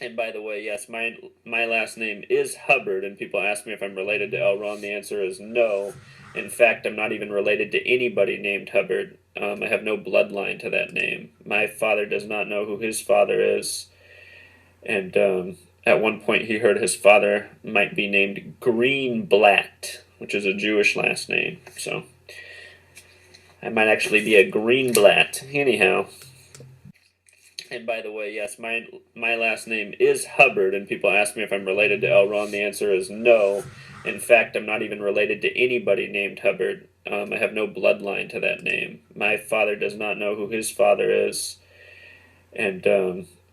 And by the way, yes, my last name is Hubbard, and people ask me if I'm related to L. Ron. The answer is no. In fact, I'm not even related to anybody named Hubbard. I have no bloodline to that name. My father does not know who his father is, and at one point he heard his father might be named Greenblatt, which is a Jewish last name. So I might actually be a Greenblatt. Anyhow. And by the way, yes, my last name is Hubbard, and people ask me if I'm related to L. Ron. The answer is no. In fact, I'm not even related to anybody named Hubbard. I have no bloodline to that name. My father does not know who his father is, and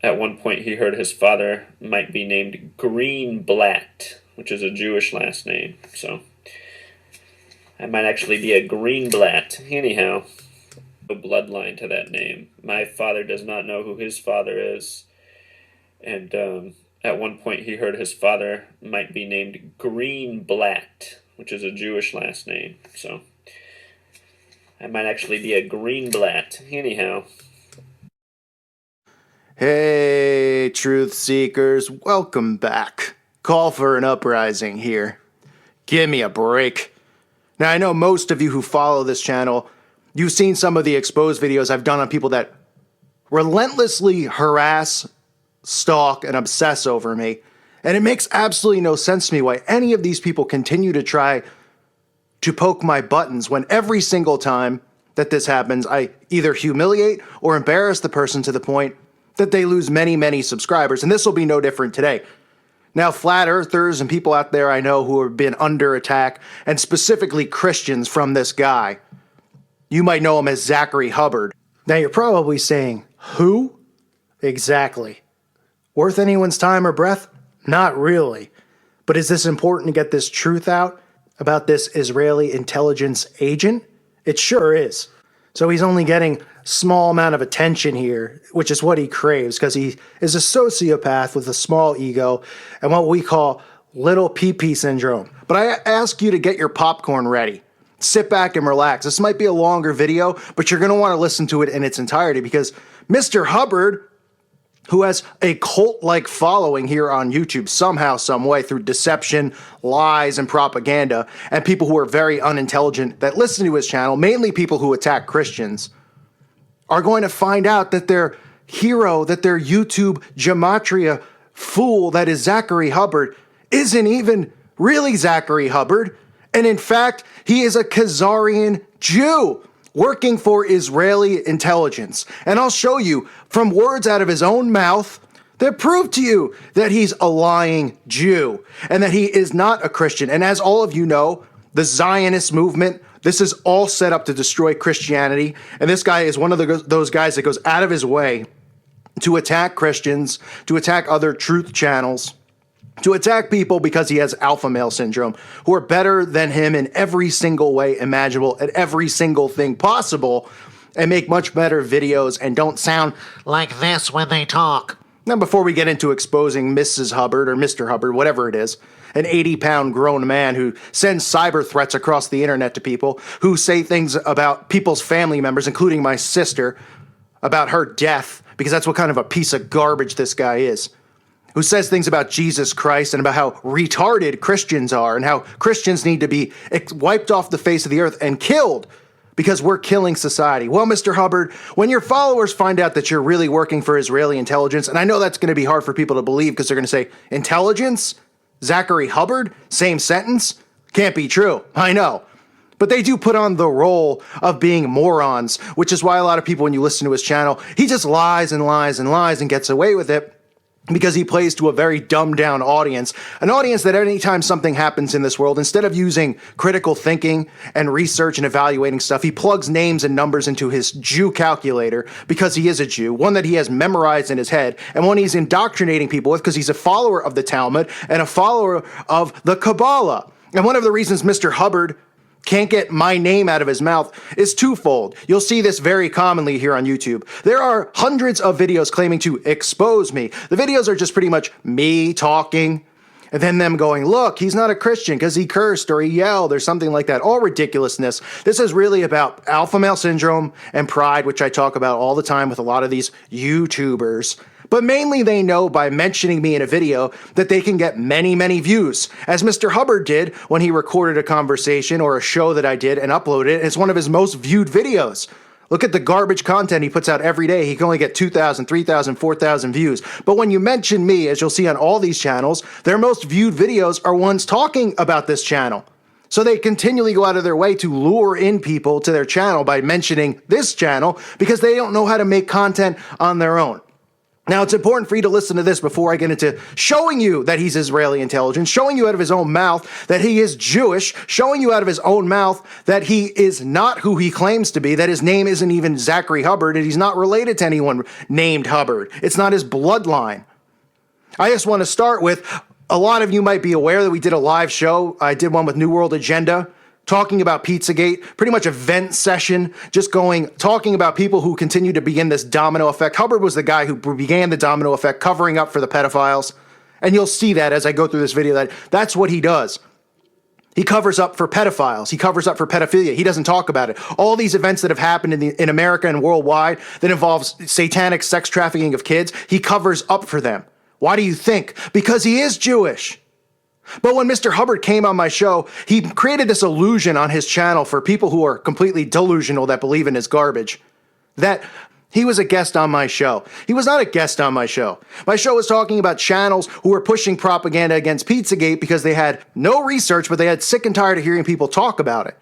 at one point he heard his father might be named Greenblatt, which is a Jewish last name. So I might actually be a Greenblatt. Anyhow. No bloodline to that name. My father does not know who his father is, and at one point he heard his father might be named Greenblatt, which is a Jewish last name. So I might actually be a Greenblatt. Anyhow. Hey, truth seekers, welcome back. Call for an uprising here. Give me a break. Now, I know most of you who follow this channel, you've seen some of the exposed videos I've done on people that relentlessly harass, stalk, and obsess over me. And it makes absolutely no sense to me why any of these people continue to try to poke my buttons when every single time that this happens, I either humiliate or embarrass the person to the point that they lose many, many subscribers. And this will be no different today. Now, flat earthers and people out there I know who have been under attack, and specifically Christians from this guy, you might know him as Zack Hubbard. Now, you're probably saying, who? Exactly. Worth anyone's time or breath? Not really. But is this important to get this truth out about this Israeli intelligence agent? It sure is. So he's only getting a small amount of attention here, which is what he craves, because he is a sociopath with a small ego and what we call little pee-pee syndrome. But I ask you to get your popcorn ready. Sit back and relax. This might be a longer video, but you're going to want to listen to it in its entirety because Mr. Hubbard, who has a cult-like following here on YouTube somehow, some way, through deception, lies, and propaganda, and people who are very unintelligent that listen to his channel, mainly people who attack Christians, are going to find out that their hero, that their YouTube gematria fool that is Zack Hubbard, isn't even really Zack Hubbard. And in fact, he is a Khazarian Jew working for Israeli intelligence. And I'll show you from words out of his own mouth that prove to you that he's a lying Jew and that he is not a Christian. And as all of you know, the Zionist movement, this is all set up to destroy Christianity. And this guy is one of those guys that goes out of his way to attack Christians, to attack other truth channels, to attack people because he has alpha male syndrome, who are better than him in every single way imaginable, at every single thing possible, and make much better videos and don't sound like this when they talk. Now, before we get into exposing Mrs. Hubbard or Mr. Hubbard, whatever it is, an 80-pound grown man who sends cyber threats across the internet to people, who say things about people's family members, including my sister, about her death, because that's what kind of a piece of garbage this guy is, who says things about Jesus Christ and about how retarded Christians are and how Christians need to be wiped off the face of the earth and killed because we're killing society. Well, Mr. Hubbard, when your followers find out that you're really working for Israeli intelligence, and I know that's going to be hard for people to believe because they're going to say, intelligence? Zack Hubbard? Same sentence? Can't be true. I know. But they do put on the role of being morons, which is why a lot of people, when you listen to his channel, he just lies and lies and lies and gets away with it because he plays to a very dumbed-down audience, an audience that anytime something happens in this world, instead of using critical thinking and research and evaluating stuff, he plugs names and numbers into his Jew calculator because he is a Jew, one that he has memorized in his head, and one he's indoctrinating people with because he's a follower of the Talmud and a follower of the Kabbalah. And one of the reasons Mr. Hubbard can't get my name out of his mouth is twofold. You'll see this very commonly here on YouTube. There are hundreds of videos claiming to expose me. The videos are just pretty much me talking and then them going, look, he's not a Christian because he cursed or he yelled or something like that. All ridiculousness. This is really about alpha male syndrome and pride, which I talk about all the time with a lot of these YouTubers. But mainly they know by mentioning me in a video that they can get many, many views, as Mr. Hubbard did when he recorded a conversation or a show that I did and uploaded it. It's one of his most viewed videos. Look at the garbage content he puts out every day. He can only get 2,000, 3,000, 4,000 views. But when you mention me, as you'll see on all these channels, their most viewed videos are ones talking about this channel. So they continually go out of their way to lure in people to their channel by mentioning this channel because they don't know how to make content on their own. Now, it's important for you to listen to this before I get into showing you that he's Israeli intelligence, showing you out of his own mouth that he is Jewish, showing you out of his own mouth that he is not who he claims to be, that his name isn't even Zachary Hubbard, and he's not related to anyone named Hubbard. It's not his bloodline. I just want to start with, a lot of you might be aware that we did a live show. I did one with New World Agenda, talking about Pizzagate, pretty much a vent session, talking about people who continue to begin this domino effect. Hubbard was the guy who began the domino effect, covering up for the pedophiles. And you'll see that as I go through this video, that's what he does. He covers up for pedophiles. He covers up for pedophilia. He doesn't talk about it. All these events that have happened in America and worldwide that involves satanic sex trafficking of kids, he covers up for them. Why do you think? Because he is Jewish. But when Mr. Hubbard came on my show, he created this illusion on his channel for people who are completely delusional that believe in his garbage, that he was a guest on my show. He was not a guest on my show. My show was talking about channels who were pushing propaganda against Pizzagate because they had no research, but they had sick and tired of hearing people talk about it.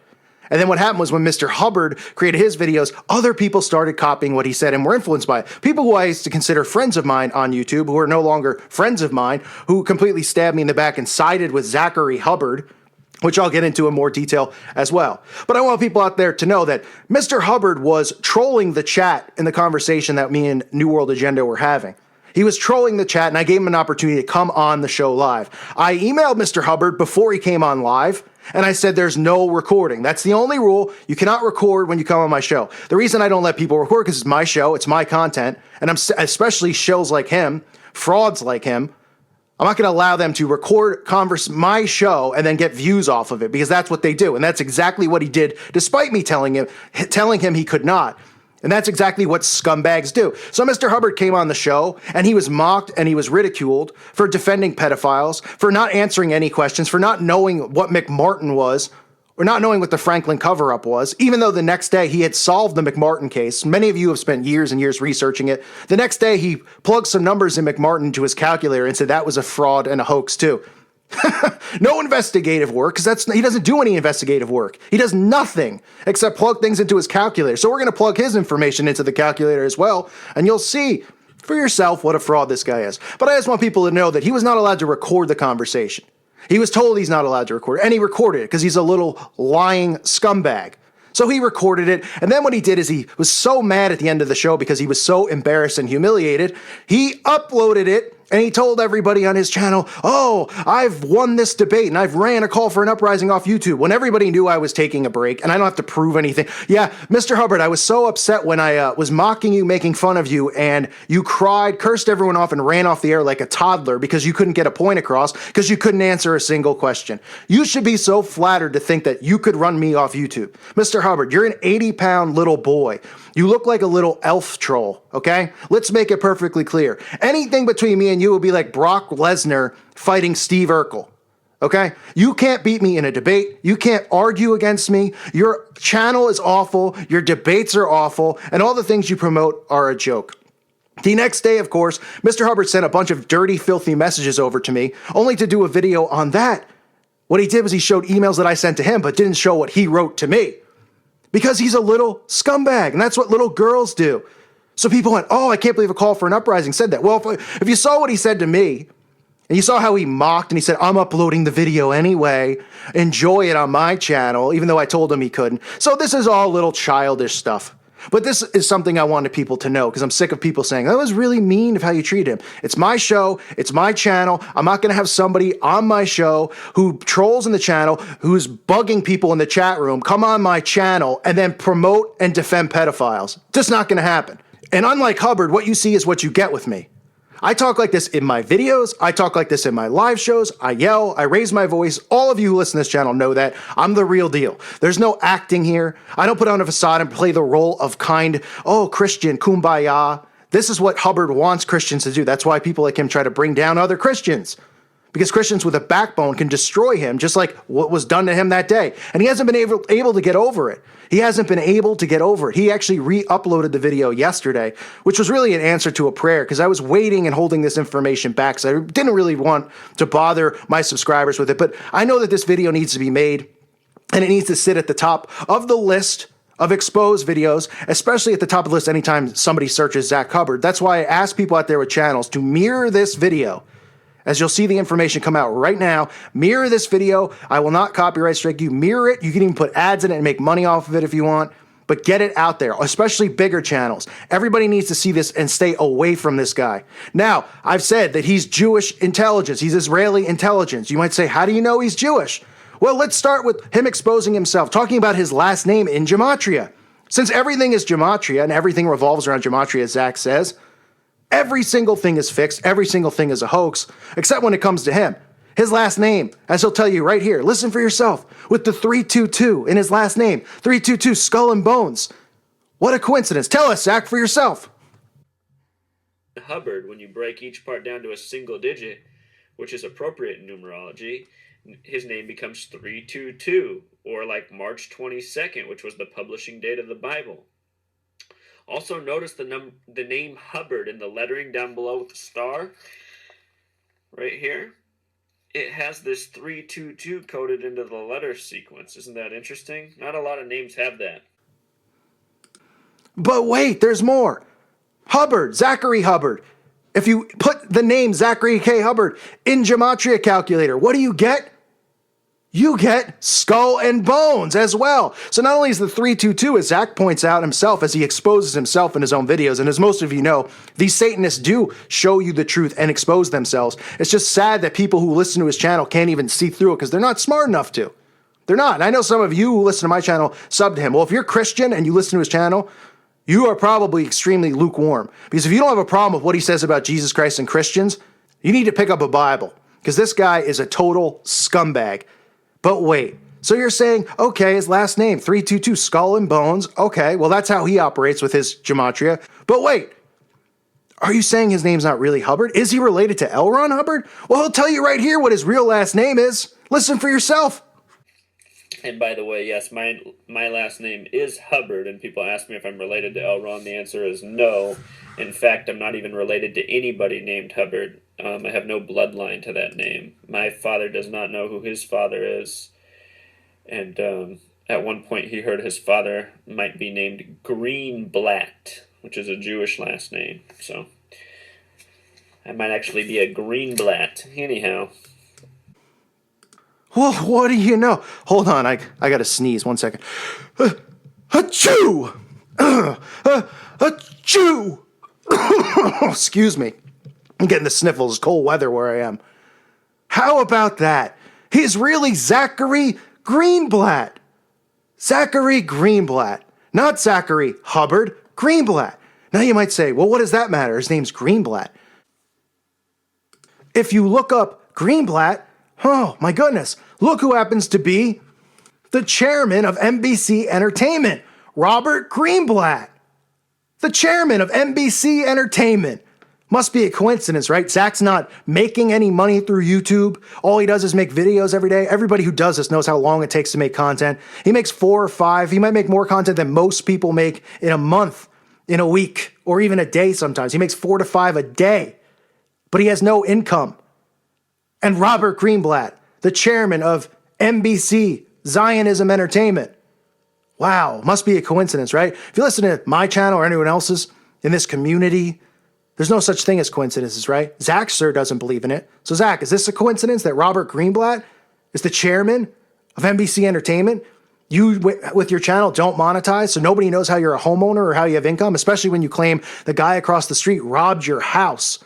And then what happened was when Mr. Hubbard created his videos, other people started copying what he said and were influenced by it. People who I used to consider friends of mine on YouTube, who are no longer friends of mine, who completely stabbed me in the back and sided with Zachary Hubbard, which I'll get into in more detail as well. But I want people out there to know that Mr. Hubbard was trolling the chat in the conversation that me and New World Agenda were having. He was trolling the chat, and I gave him an opportunity to come on the show live. I emailed Mr. Hubbard before he came on live, and I said there's no recording. That's the only rule. You cannot record when you come on my show. The reason I don't let people record because it's my show, it's my content, and I'm especially shills like him, frauds like him, I'm not going to allow them to record my show and then get views off of it because that's what they do, and that's exactly what he did, despite me telling him he could not. And that's exactly what scumbags do. So Mr. Hubbard came on the show, and he was mocked and he was ridiculed for defending pedophiles, for not answering any questions, for not knowing what McMartin was, or not knowing what the Franklin cover-up was, even though the next day he had solved the McMartin case. Many of you have spent years and years researching it. The next day he plugged some numbers in McMartin into his calculator and said that was a fraud and a hoax too. No investigative work, because he doesn't do any investigative work. He does nothing except plug things into his calculator. So we're going to plug his information into the calculator as well, and you'll see for yourself what a fraud this guy is. But I just want people to know that he was not allowed to record the conversation. He was told he's not allowed to record it, and he recorded it because he's a little lying scumbag. So he recorded it, and then what he did is he was so mad at the end of the show because he was so embarrassed and humiliated, he uploaded it, and he told everybody on his channel, oh, I've won this debate, and I've ran a call for an uprising off YouTube, when everybody knew I was taking a break, and I don't have to prove anything. Yeah, Mr. Hubbard, I was so upset when I was mocking you, making fun of you, and you cried, cursed everyone off, and ran off the air like a toddler because you couldn't get a point across, because you couldn't answer a single question. You should be so flattered to think that you could run me off YouTube. Mr. Hubbard, you're an 80-pound little boy. You look like a little elf troll, okay? Let's make it perfectly clear. Anything between me and you will be like Brock Lesnar fighting Steve Urkel, okay? You can't beat me in a debate. You can't argue against me. Your channel is awful. Your debates are awful. And all the things you promote are a joke. The next day, of course, Mr. Hubbard sent a bunch of dirty, filthy messages over to me, only to do a video on that. What he did was he showed emails that I sent to him, but didn't show what he wrote to me. Because he's a little scumbag, and that's what little girls do. So people went, oh, I can't believe a call for an uprising said that. Well, if you saw what he said to me, and you saw how he mocked, and he said, I'm uploading the video anyway, enjoy it on my channel, even though I told him he couldn't. So this is all little childish stuff. But this is something I wanted people to know, because I'm sick of people saying, that was really mean of how you treat him. It's my show. It's my channel. I'm not going to have somebody on my show who trolls in the channel, who's bugging people in the chat room, come on my channel and then promote and defend pedophiles. Just not going to happen. And unlike Hubbard, what you see is what you get with me. I talk like this in my videos. I talk like this in my live shows. I yell. I raise my voice. All of you who listen to this channel know that. I'm the real deal. There's no acting here. I don't put on a facade and play the role of kind, oh, Christian, kumbaya. This is what Hubbard wants Christians to do. That's why people like him try to bring down other Christians. Because Christians with a backbone can destroy him, just like what was done to him that day. And he hasn't been able to get over it. He hasn't been able to get over it. He actually re-uploaded the video yesterday, which was really an answer to a prayer, because I was waiting and holding this information back, because I didn't really want to bother my subscribers with it. But I know that this video needs to be made, and it needs to sit at the top of the list of exposed videos, especially at the top of the list anytime somebody searches Zack Hubbard. That's why I ask people out there with channels to mirror this video. As you'll see the information come out right now, mirror this video. I will not copyright strike you. Mirror it. You can even put ads in it and make money off of it if you want. But get it out there, especially bigger channels. Everybody needs to see this and stay away from this guy. Now, I've said that he's Jewish intelligence. He's Israeli intelligence. You might say, how do you know he's Jewish? Well, let's start with him exposing himself, talking about his last name in gematria. Since everything is gematria and everything revolves around gematria, as Zach says, every single thing is fixed. Every single thing is a hoax, except when it comes to him. His last name, as he'll tell you right here, listen for yourself, with the 322 in his last name, 322 skull and bones. What a coincidence. Tell us, Zach, for yourself. Hubbard, when you break each part down to a single digit, which is appropriate in numerology, his name becomes 322, or like March 22nd, which was the publishing date of the Bible. Also notice the name Hubbard in the lettering down below with the star, right here. It has this 322 coded into the letter sequence. Isn't that interesting? Not a lot of names have that. But wait, there's more. Hubbard, Zachary Hubbard. If you put the name Zachary K. Hubbard in Gematria Calculator, what do you get? You get skull and bones as well. So not only is the 322, as Zach points out himself, as he exposes himself in his own videos, and as most of you know, these Satanists do show you the truth and expose themselves. It's just sad that people who listen to his channel can't even see through it because they're not smart enough to. They're not. And I know some of you who listen to my channel sub to him. Well, if you're Christian and you listen to his channel, you are probably extremely lukewarm. Because if you don't have a problem with what he says about Jesus Christ and Christians, you need to pick up a Bible. Because this guy is a total scumbag. But wait, so you're saying, okay, his last name, 322, skull and bones. Okay, well, that's how he operates with his gematria. But wait, are you saying his name's not really Hubbard? Is he related to L. Ron Hubbard? Well, he'll tell you right here what his real last name is. Listen for yourself. And by the way, yes, my last name is Hubbard, and people ask me if I'm related to L. Ron. The answer is no. In fact, I'm not even related to anybody named Hubbard. I have no bloodline to that name. My father does not know who his father is. And at one point he heard his father might be named Greenblatt, which is a Jewish last name. So I might actually be a Greenblatt. Anyhow. Well, what do you know? Hold on, I got to sneeze. 1 second. Achoo! Achoo! Excuse me. I'm getting the sniffles. It's cold weather where I am. How about that? He's really Zachary Greenblatt. Zachary Greenblatt. Not Zachary Hubbard. Greenblatt. Now you might say, well, what does that matter? His name's Greenblatt. If you look up Greenblatt, oh my goodness, look who happens to be the chairman of NBC Entertainment, Robert Greenblatt. The chairman of NBC Entertainment. Must be a coincidence, right? Zach's not making any money through YouTube. All he does is make videos every day. Everybody who does this knows how long it takes to make content. He makes 4 or 5. He might make more content than most people make in a month, in a week, or even a day sometimes. He makes 4 to 5 a day, but he has no income. And Robert Greenblatt, the chairman of NBC Zionism Entertainment. Wow, must be a coincidence, right? If you listen to my channel or anyone else's in this community, there's no such thing as coincidences, right? Zach, sir, doesn't believe in it. So, Zach, is this a coincidence that Robert Greenblatt is the chairman of NBC Entertainment? You, with your channel, don't monetize, so nobody knows how you're a homeowner or how you have income, especially when you claim the guy across the street robbed your house.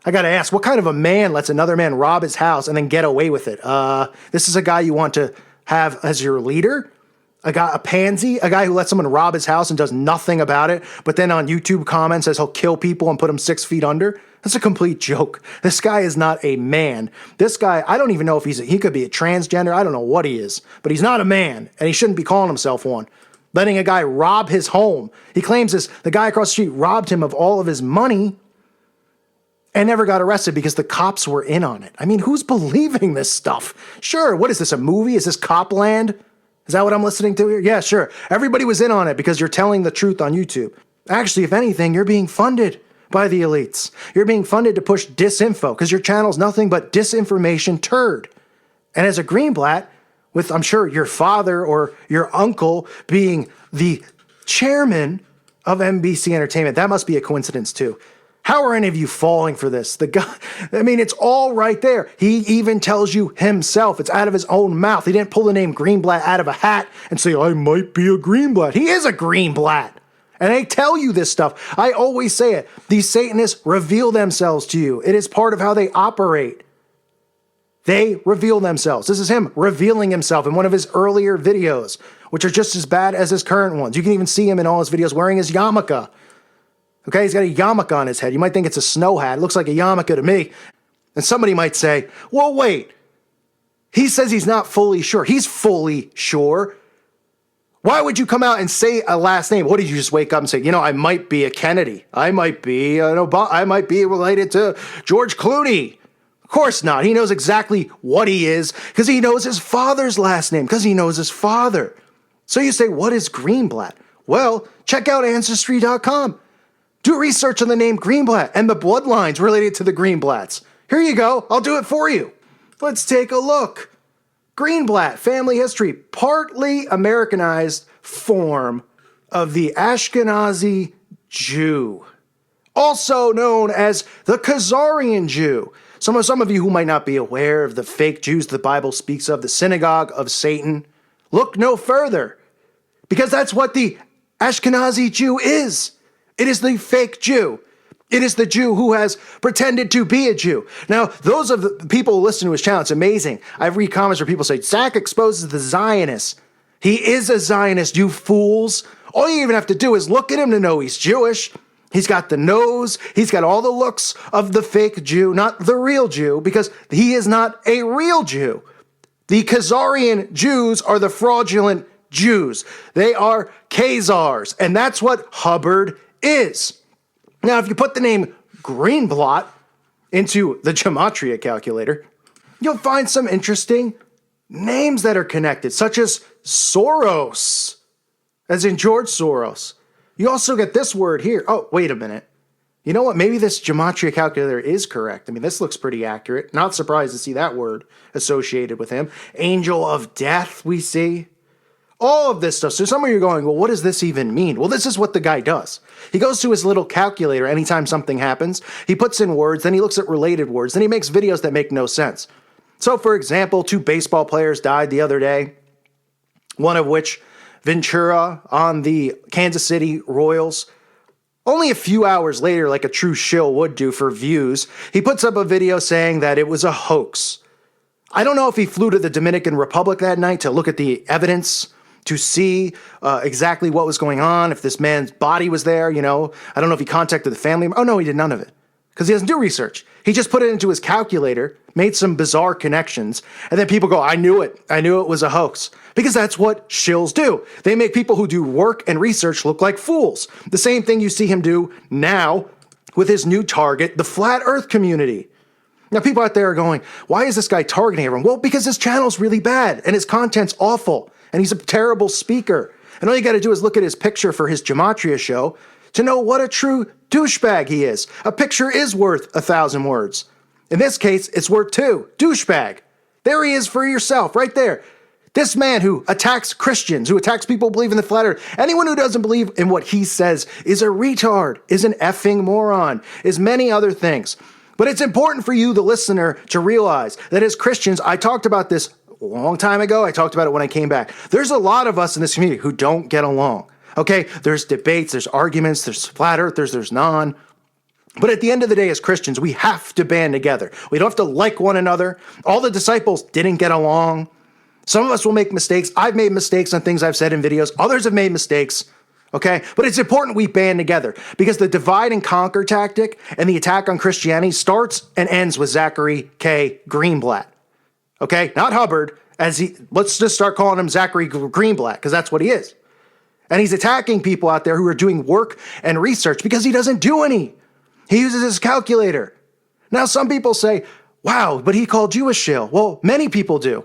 I gotta ask, what kind of a man lets another man rob his house and then get away with it? This is a guy you want to have as your leader? A pansy, a guy who lets someone rob his house and does nothing about it, but then on YouTube comments says he'll kill people and put them 6 feet under? That's a complete joke. This guy is not a man. This guy, I don't even know if he could be a transgender. I don't know what he is, but he's not a man, and he shouldn't be calling himself one. letting a guy rob his home. He claims the guy across the street robbed him of all of his money and never got arrested because the cops were in on it. I mean, who's believing this stuff? Sure, what is this, a movie? Is this Copland? Is that what I'm listening to here? Yeah, sure. Everybody was in on it because you're telling the truth on YouTube. Actually, if anything, you're being funded by the elites. You're being funded to push disinfo because your channel's nothing but disinformation turd. And as a Greenblatt, with I'm sure your father or your uncle being the chairman of NBC Entertainment, that must be a coincidence too. How are any of you falling for this? The guy, I mean, it's all right there. He even tells you himself. It's out of his own mouth. He didn't pull the name Greenblatt out of a hat and say, I might be a Greenblatt. He is a Greenblatt. And they tell you this stuff. I always say it. These Satanists reveal themselves to you. It is part of how they operate. They reveal themselves. This is him revealing himself in one of his earlier videos, which are just as bad as his current ones. You can even see him in all his videos wearing his yarmulke. Okay, he's got a yarmulke on his head. You might think it's a snow hat. It looks like a yarmulke to me. And somebody might say, well, wait. He says he's not fully sure. He's fully sure. Why would you come out and say a last name? What did you just wake up and say, I might be a Kennedy. I might be an Obama. I might be related to George Clooney. Of course not. He knows exactly what he is because he knows his father's last name, because he knows his father. So you say, what is Greenblatt? Well, check out Ancestry.com. Do research on the name Greenblatt and the bloodlines related to the Greenblatts. Here you go. I'll do it for you. Let's take a look. Greenblatt, family history, partly Americanized form of the Ashkenazi Jew, also known as the Khazarian Jew. Some of you who might not be aware of the fake Jews the Bible speaks of, the synagogue of Satan, look no further, because that's what the Ashkenazi Jew is. It is the fake Jew. It is the Jew who has pretended to be a Jew. Now, those of the people who listen to his channel, it's amazing. I read comments where people say, Zach exposes the Zionists. He is a Zionist, you fools. All you even have to do is look at him to know he's Jewish. He's got the nose. He's got all the looks of the fake Jew, not the real Jew, because he is not a real Jew. The Khazarian Jews are the fraudulent Jews. They are Khazars, and that's what Hubbard is. Now, if you put the name Greenblatt into the gematria calculator, you'll find some interesting names that are connected, such as Soros, as in George Soros. You also get this word here. Oh, wait a minute. You know what? Maybe this gematria calculator is correct. I mean, this looks pretty accurate. Not surprised to see that word associated with him. Angel of death, we see. All of this stuff. So some of you are going, well, what does this even mean? Well, this is what the guy does. He goes to his little calculator anytime something happens. He puts in words, then he looks at related words, then he makes videos that make no sense. So, for example, 2 baseball players died the other day, one of which, Ventura, on the Kansas City Royals. Only a few hours later, like a true shill would do for views, he puts up a video saying that it was a hoax. I don't know if he flew to the Dominican Republic that night to look at the evidence, to see exactly what was going on, if this man's body was there, I don't know if he contacted the family. Oh, no, he did none of it, because he doesn't do research. He just put it into his calculator, made some bizarre connections, and then people go, I knew it was a hoax. Because that's what shills do. They make people who do work and research look like fools. The same thing you see him do now with his new target, the flat earth community. Now, people out there are going, why is this guy targeting everyone? Well, because his channel's really bad, and his content's awful, and he's a terrible speaker. And all you got to do is look at his picture for his gematria show to know what a true douchebag he is. A picture is worth 1,000 words. In this case, it's worth 2. Douchebag. There he is for yourself, right there. This man who attacks Christians, who attacks people who believe in the flat earth, anyone who doesn't believe in what he says is a retard, is an effing moron, is many other things. But it's important for you, the listener, to realize that as Christians, I talked about this a long time ago. I talked about it when I came back. There's a lot of us in this community who don't get along. Okay, there's debates, there's arguments, there's flat earthers, there's non. But at the end of the day, as Christians, we have to band together. We don't have to like one another. All the disciples didn't get along. Some of us will make mistakes. I've made mistakes on things I've said in videos. Others have made mistakes. Okay, but it's important we band together because the divide and conquer tactic and the attack on Christianity starts and ends with Zachary K. Greenblatt. Okay, not Hubbard. Let's just start calling him Zachary Greenblatt because that's what he is. And he's attacking people out there who are doing work and research because he doesn't do any. He uses his calculator. Now, some people say, wow, but he called you a shill. Well, many people do.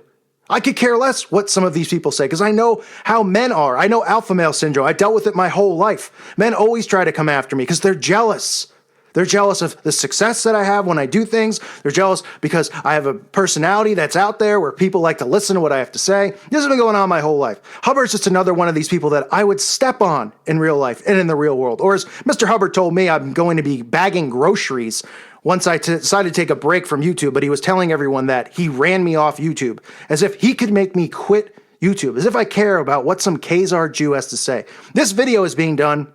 I could care less what some of these people say because I know how men are. I know alpha male syndrome. I dealt with it my whole life. Men always try to come after me because they're jealous. They're jealous of the success that I have when I do things. They're jealous because I have a personality that's out there where people like to listen to what I have to say. This has been going on my whole life. Hubbard's just another one of these people that I would step on in real life and in the real world. Or as Mr. Hubbard told me, I'm going to be bagging groceries once I decided to take a break from YouTube, but he was telling everyone that he ran me off YouTube as if he could make me quit YouTube, as if I care about what some Khazar Jew has to say. This video is being done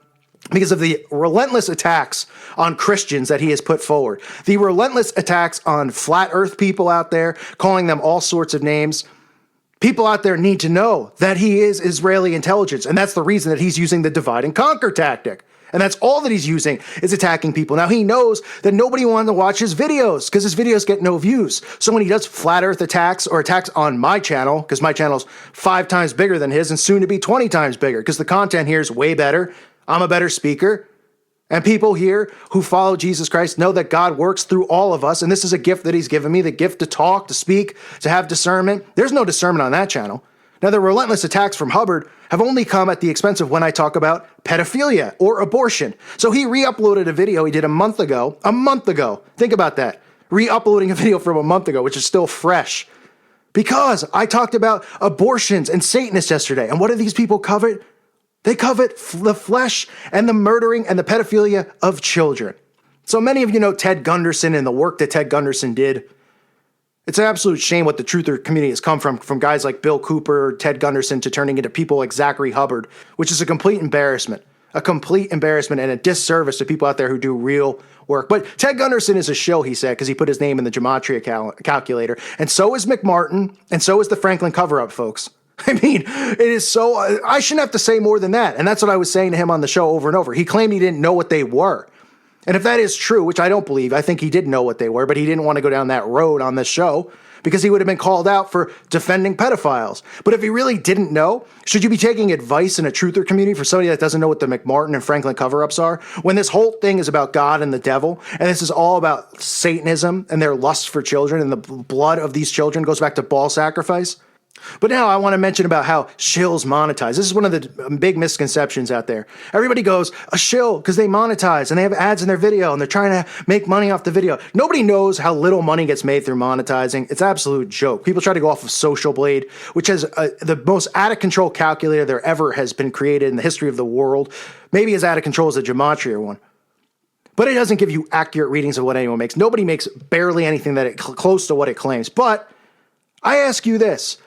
because of the relentless attacks on Christians that he has put forward. The relentless attacks on flat earth people out there, calling them all sorts of names. People out there need to know that he is Israeli intelligence, and that's the reason that he's using the divide and conquer tactic. And that's all that he's using is attacking people. Now, he knows that nobody wanted to watch his videos because his videos get no views. So when he does flat earth attacks or attacks on my channel, because my channel's 5 times bigger than his and soon to be 20 times bigger because the content here is way better. I'm a better speaker. And people here who follow Jesus Christ know that God works through all of us. And this is a gift that he's given me, the gift to talk, to speak, to have discernment. There's no discernment on that channel. Now, the relentless attacks from Hubbard have only come at the expense of when I talk about pedophilia or abortion. So he re-uploaded a video he did a month ago. Think about that. Re-uploading a video from a month ago, which is still fresh. Because I talked about abortions and Satanists yesterday. And what do these people covet? They covet the flesh and the murdering and the pedophilia of children. So many of you know Ted Gunderson and the work that Ted Gunderson did. It's an absolute shame what the truther community has come from guys like Bill Cooper, Ted Gunderson, to turning into people like Zack Hubbard, which is a complete embarrassment and a disservice to people out there who do real work. But Ted Gunderson is a shill, he said, because he put his name in the gematria calculator. And so is McMartin, and so is the Franklin cover-up, folks. I mean, it is so, I shouldn't have to say more than that. And that's what I was saying to him on the show over and over. He claimed he didn't know what they were. And if that is true, which I don't believe, I think he did know what they were, but he didn't want to go down that road on this show because he would have been called out for defending pedophiles. But if he really didn't know, should you be taking advice in a truther community for somebody that doesn't know what the McMartin and Franklin cover-ups are? When this whole thing is about God and the devil, and this is all about Satanism and their lust for children, and the blood of these children goes back to ball sacrifice. But now I want to mention about how shills monetize. This is one of the big misconceptions out there. Everybody goes, a shill, because they monetize and they have ads in their video and they're trying to make money off the video. Nobody knows how little money gets made through monetizing. It's an absolute joke. People try to go off of Social Blade, which has the most out-of-control calculator there ever has been created in the history of the world. Maybe as out of control as the gematria one. But it doesn't give you accurate readings of what anyone makes. Nobody makes barely anything close to what it claims. But I ask you this.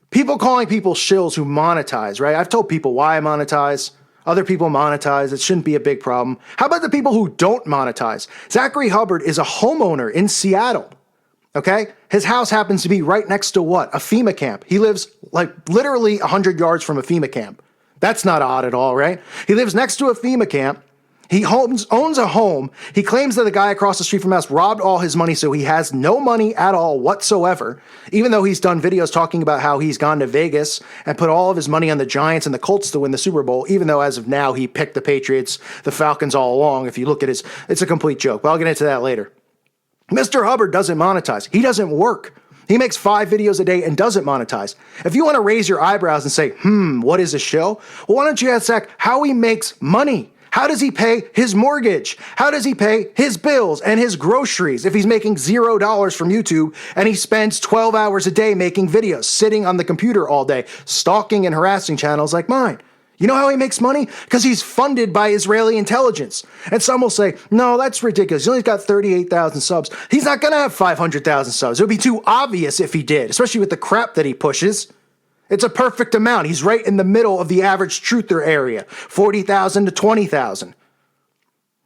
People calling people shills who monetize, right? I've told people why I monetize. Other people monetize. It shouldn't be a big problem. How about the people who don't monetize? Zack Hubbard is a homeowner in Seattle, okay? His house happens to be right next to what? A FEMA camp. He lives like literally 100 yards from a FEMA camp. That's not odd at all, right? He lives next to a FEMA camp. He owns a home. He claims that the guy across the street from us robbed all his money, so he has no money at all whatsoever, even though he's done videos talking about how he's gone to Vegas and put all of his money on the Giants and the Colts to win the Super Bowl, even though as of now he picked the Patriots, the Falcons all along. If you look at it's a complete joke, but I'll get into that later. Mr. Hubbard doesn't monetize. He doesn't work. He makes 5 videos a day and doesn't monetize. If you want to raise your eyebrows and say, what is a shill? Well, why don't you ask Zach how he makes money? How does he pay his mortgage? How does he pay his bills and his groceries if he's making $0 from YouTube and he spends 12 hours a day making videos, sitting on the computer all day, stalking and harassing channels like mine? You know how he makes money? Because he's funded by Israeli intelligence. And some will say, no, that's ridiculous. He's only got 38,000 subs. He's not going to have 500,000 subs. It would be too obvious if he did, especially with the crap that he pushes. It's a perfect amount. He's right in the middle of the average truther area, 40,000 to 20,000.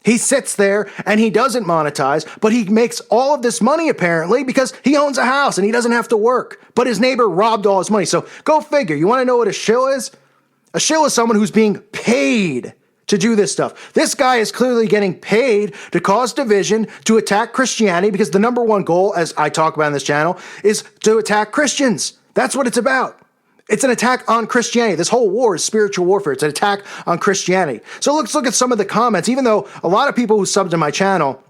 He sits there and he doesn't monetize, but he makes all of this money apparently because he owns a house and he doesn't have to work. But his neighbor robbed all his money. So go figure. You want to know what a shill is? A shill is someone who's being paid to do this stuff. This guy is clearly getting paid to cause division, to attack Christianity, because the number one goal, as I talk about on this channel, is to attack Christians. That's what it's about. It's an attack on Christianity. This whole war is spiritual warfare. It's an attack on Christianity. So let's look at some of the comments. Even though a lot of people who subbed to my channel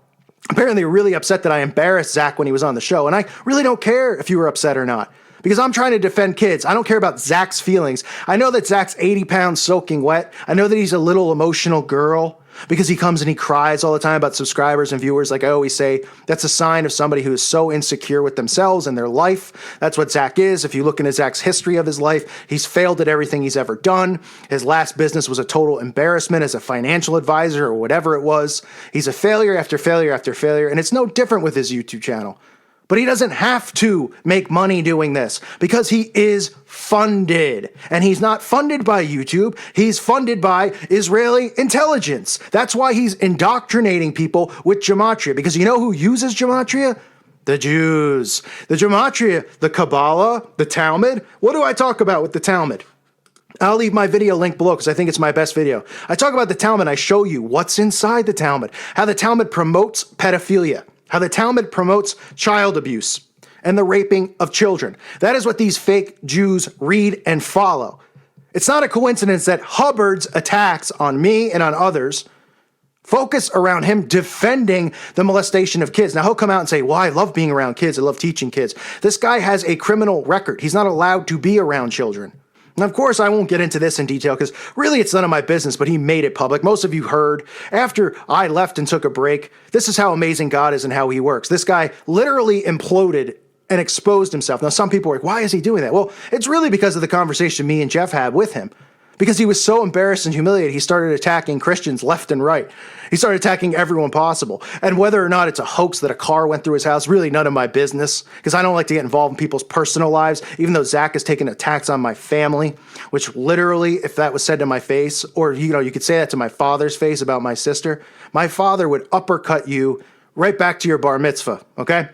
apparently were really upset that I embarrassed Zach when he was on the show. And I really don't care if you were upset or not, because I'm trying to defend kids. I don't care about Zach's feelings. I know that Zach's 80 pounds soaking wet. I know that he's a little emotional girl because he comes and he cries all the time about subscribers and viewers. Like I always say, that's a sign of somebody who is so insecure with themselves and their life. That's what Zach is. If you look into Zach's history of his life, he's failed at everything he's ever done. His last business was a total embarrassment as a financial advisor or whatever it was. He's a failure after failure after failure, and it's no different with his YouTube channel. But he doesn't have to make money doing this because he is funded. And he's not funded by YouTube. He's funded by Israeli intelligence. That's why he's indoctrinating people with gematria. Because you know who uses gematria? The Jews. The gematria, the Kabbalah, the Talmud. What do I talk about with the Talmud? I'll leave my video link below because I think it's my best video. I talk about the Talmud. I show you what's inside the Talmud, how the Talmud promotes pedophilia, how the Talmud promotes child abuse and the raping of children. That is what these fake Jews read and follow. It's not a coincidence that Hubbard's attacks on me and on others focus around him defending the molestation of kids. Now, he'll come out and say, well, I love being around kids. I love teaching kids. This guy has a criminal record. He's not allowed to be around children. And of course, I won't get into this in detail because really it's none of my business, but he made it public. Most of you heard after I left and took a break. This is how amazing God is and how he works. This guy literally imploded and exposed himself. Now, some people are like, why is he doing that? Well, it's really because of the conversation me and Jeff had with him. Because he was so embarrassed and humiliated, he started attacking Christians left and right. He started attacking everyone possible. And whether or not it's a hoax that a car went through his house, really none of my business, because I don't like to get involved in people's personal lives, even though Zach has taken attacks on my family, which literally, if that was said to my face, or you could say that to my father's face about my sister, my father would uppercut you right back to your bar mitzvah, okay?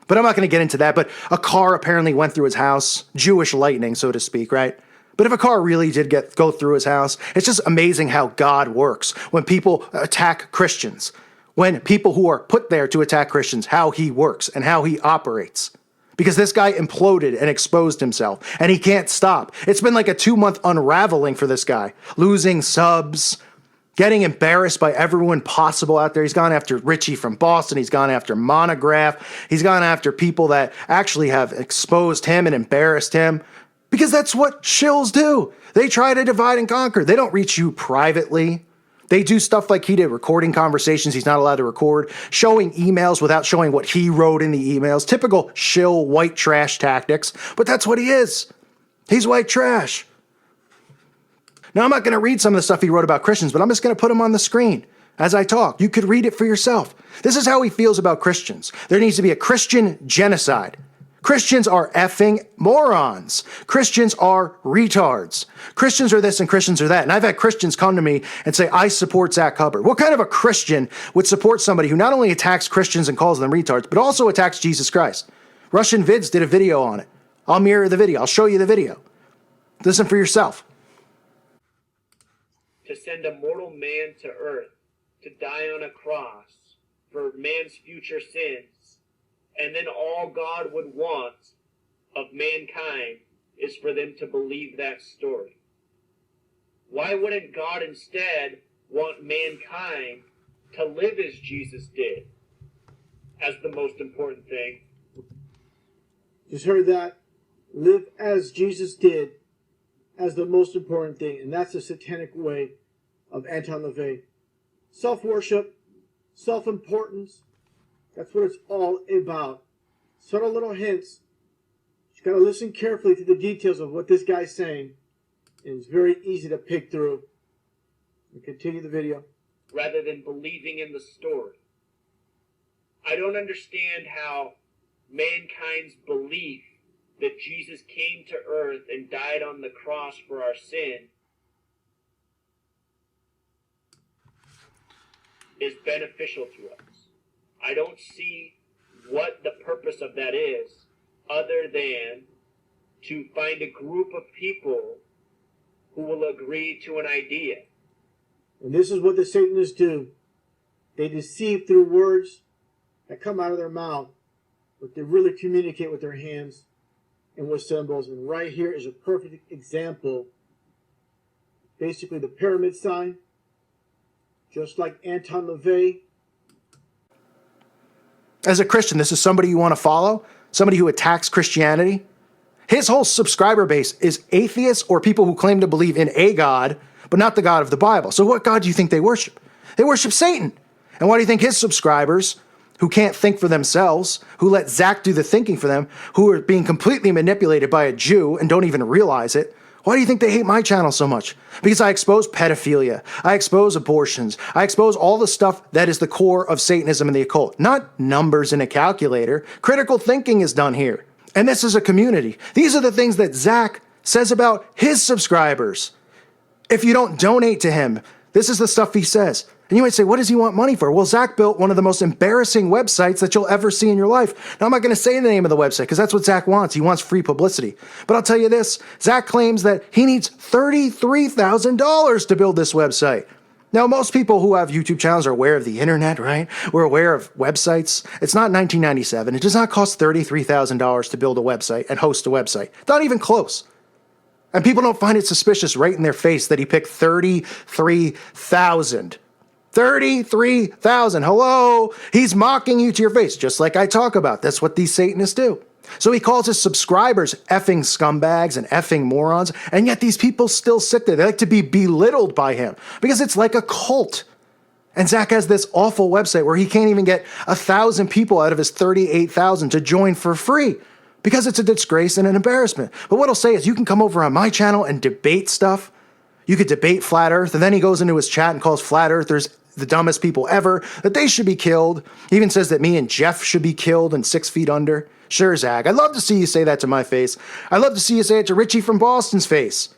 But I'm not going to get into that. But a car apparently went through his house, Jewish lightning, so to speak, right? But if a car really did go through his house, it's just amazing how God works. When people attack Christians, when people who are put there to attack Christians, how he works and how he operates. Because this guy imploded and exposed himself, and he can't stop. It's been like a 2-month unraveling for this guy. Losing subs, getting embarrassed by everyone possible out there. He's gone after Richie from Boston. He's gone after Monograph. He's gone after people that actually have exposed him and embarrassed him. Because that's what shills do. They try to divide and conquer. They don't reach you privately. They do stuff like he did, recording conversations he's not allowed to record, showing emails without showing what he wrote in the emails. Typical shill white trash tactics, but that's what he is. He's white trash. Now, I'm not going to read some of the stuff he wrote about Christians, but I'm just going to put them on the screen as I talk. You could read it for yourself. This is how he feels about Christians. There needs to be a Christian genocide. Christians are effing morons. Christians are retards. Christians are this and Christians are that. And I've had Christians come to me and say, I support Zack Hubbard. What kind of a Christian would support somebody who not only attacks Christians and calls them retards, but also attacks Jesus Christ? Russian Vids did a video on it. I'll mirror the video. I'll show you the video. Listen for yourself. To send a mortal man to earth to die on a cross for man's future sins. And then all God would want of mankind is for them to believe that story. Why wouldn't God instead want mankind to live as Jesus did as the most important thing? Just heard that. Live as Jesus did as the most important thing. And that's the satanic way of Anton LaVey. Self-worship, self-importance. That's what it's all about. Subtle little hints. You got to listen carefully to the details of what this guy's saying. And it's very easy to pick through. We continue the video. Rather than believing in the story. I don't understand how mankind's belief that Jesus came to earth and died on the cross for our sin is beneficial to us. I don't see what the purpose of that is other than to find a group of people who will agree to an idea. And this is what the Satanists do. They deceive through words that come out of their mouth, but they really communicate with their hands. and with symbols. And right here is a perfect example. Basically, the pyramid sign, just like Anton LaVey. As a Christian, this is somebody you want to follow? Somebody who attacks Christianity? His whole subscriber base is atheists or people who claim to believe in a God, but not the God of the Bible. So what God do you think they worship? They worship Satan. And why do you think his subscribers, who can't think for themselves, who let Zach do the thinking for them, who are being completely manipulated by a Jew and don't even realize it, why do you think they hate my channel so much? Because I expose pedophilia, I expose abortions, I expose all the stuff that is the core of Satanism and the occult. Not numbers in a calculator. Critical thinking is done here. And this is a community. These are the things that Zach says about his subscribers. If you don't donate to him, this is the stuff he says. And you might say, what does he want money for? Well, Zach built one of the most embarrassing websites that you'll ever see in your life. Now, I'm not going to say the name of the website because that's what Zach wants. He wants free publicity. But I'll tell you this, Zach claims that he needs $33,000 to build this website. Now, most people who have YouTube channels are aware of the internet, right? We're aware of websites. It's not 1997. It does not cost $33,000 to build a website and host a website. Not even close. And people don't find it suspicious right in their face that he picked 33,000. 33,000. Hello? He's mocking you to your face, just like I talk about. That's what these Satanists do. So he calls his subscribers effing scumbags and effing morons, and yet these people still sit there. They like to be belittled by him because it's like a cult. And Zach has this awful website where he can't even get 1,000 people out of his 38,000 to join for free because it's a disgrace and an embarrassment. But what he'll say is you can come over on my channel and debate stuff. You could debate flat earth, and then he goes into his chat and calls flat earthers the dumbest people ever, that they should be killed. He even says that me and Jeff should be killed and 6 feet under. Sure, Zach, I'd love to see you say that to my face. I'd love to see you say it to Richie from Boston's face.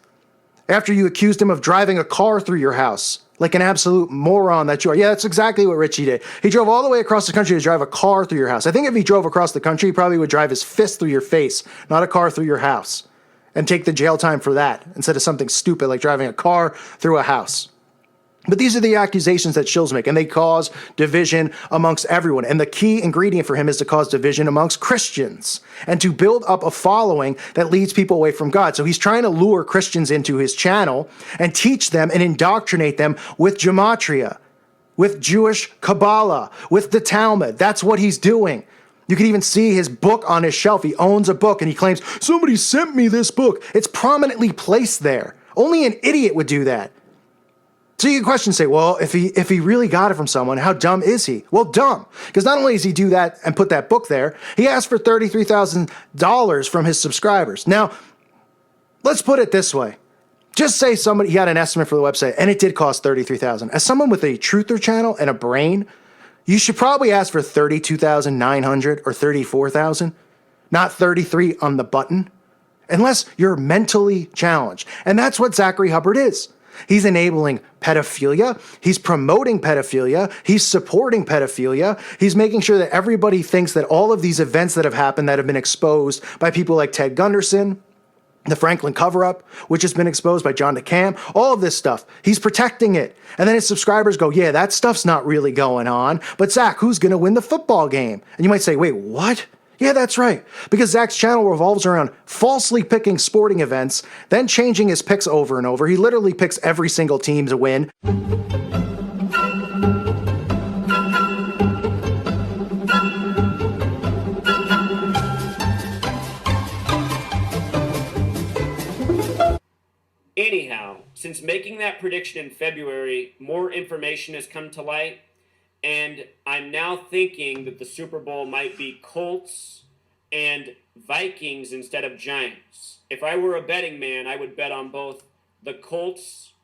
After you accused him of driving a car through your house, like an absolute moron that you are. Yeah, that's exactly what Richie did. He drove all the way across the country to drive a car through your house. I think if he drove across the country, he probably would drive his fist through your face, not a car through your house, and take the jail time for that instead of something stupid like driving a car through a house. But these are the accusations that Shills make, and they cause division amongst everyone. And the key ingredient for him is to cause division amongst Christians and to build up a following that leads people away from God. So he's trying to lure Christians into his channel and teach them and indoctrinate them with gematria, with Jewish Kabbalah, with the Talmud. That's what he's doing. You can even see his book on his shelf. He owns a book and he claims, somebody sent me this book. It's prominently placed there. Only an idiot would do that. So you can question, say, well, if he really got it from someone, how dumb is he? Well, dumb. Because not only does he do that and put that book there, he asked for $33,000 from his subscribers. Now, let's put it this way. Just say somebody, he had an estimate for the website, and it did cost $33,000. As someone with a truther channel and a brain, you should probably ask for $32,900 or $34,000, not $33 on the button, unless you're mentally challenged. And that's what Zachary Hubbard is. He's enabling pedophilia. He's promoting pedophilia. He's supporting pedophilia. He's making sure that everybody thinks that all of these events that have happened that have been exposed by people like Ted Gunderson, the Franklin cover-up, which has been exposed by John DeCam, all of this stuff, he's protecting it. And then his subscribers go, yeah, that stuff's not really going on. But Zach, who's going to win the football game? And you might say, wait, what? Yeah, that's right. Because Zach's channel revolves around falsely picking sporting events, then changing his picks over and over. He literally picks every single team to win. Anyhow, since making that prediction in February, more information has come to light. And I'm now thinking that the Super Bowl might be Colts and Vikings instead of Giants. If I were a betting man, I would bet on both the Colts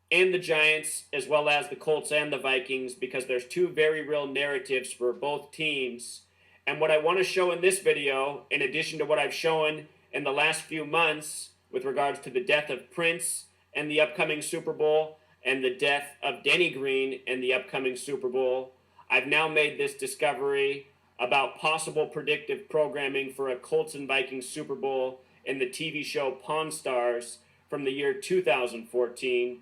and the Giants, as well as the Colts and the Vikings, because there's two very real narratives for both teams. And what I want to show in this video, in addition to what I've shown in the last few months with regards to the death of Prince and the upcoming Super Bowl, and the death of Denny Green in the upcoming Super Bowl, I've now made this discovery about possible predictive programming for a Colts and Vikings Super Bowl in the TV show Pawn Stars from the year 2014.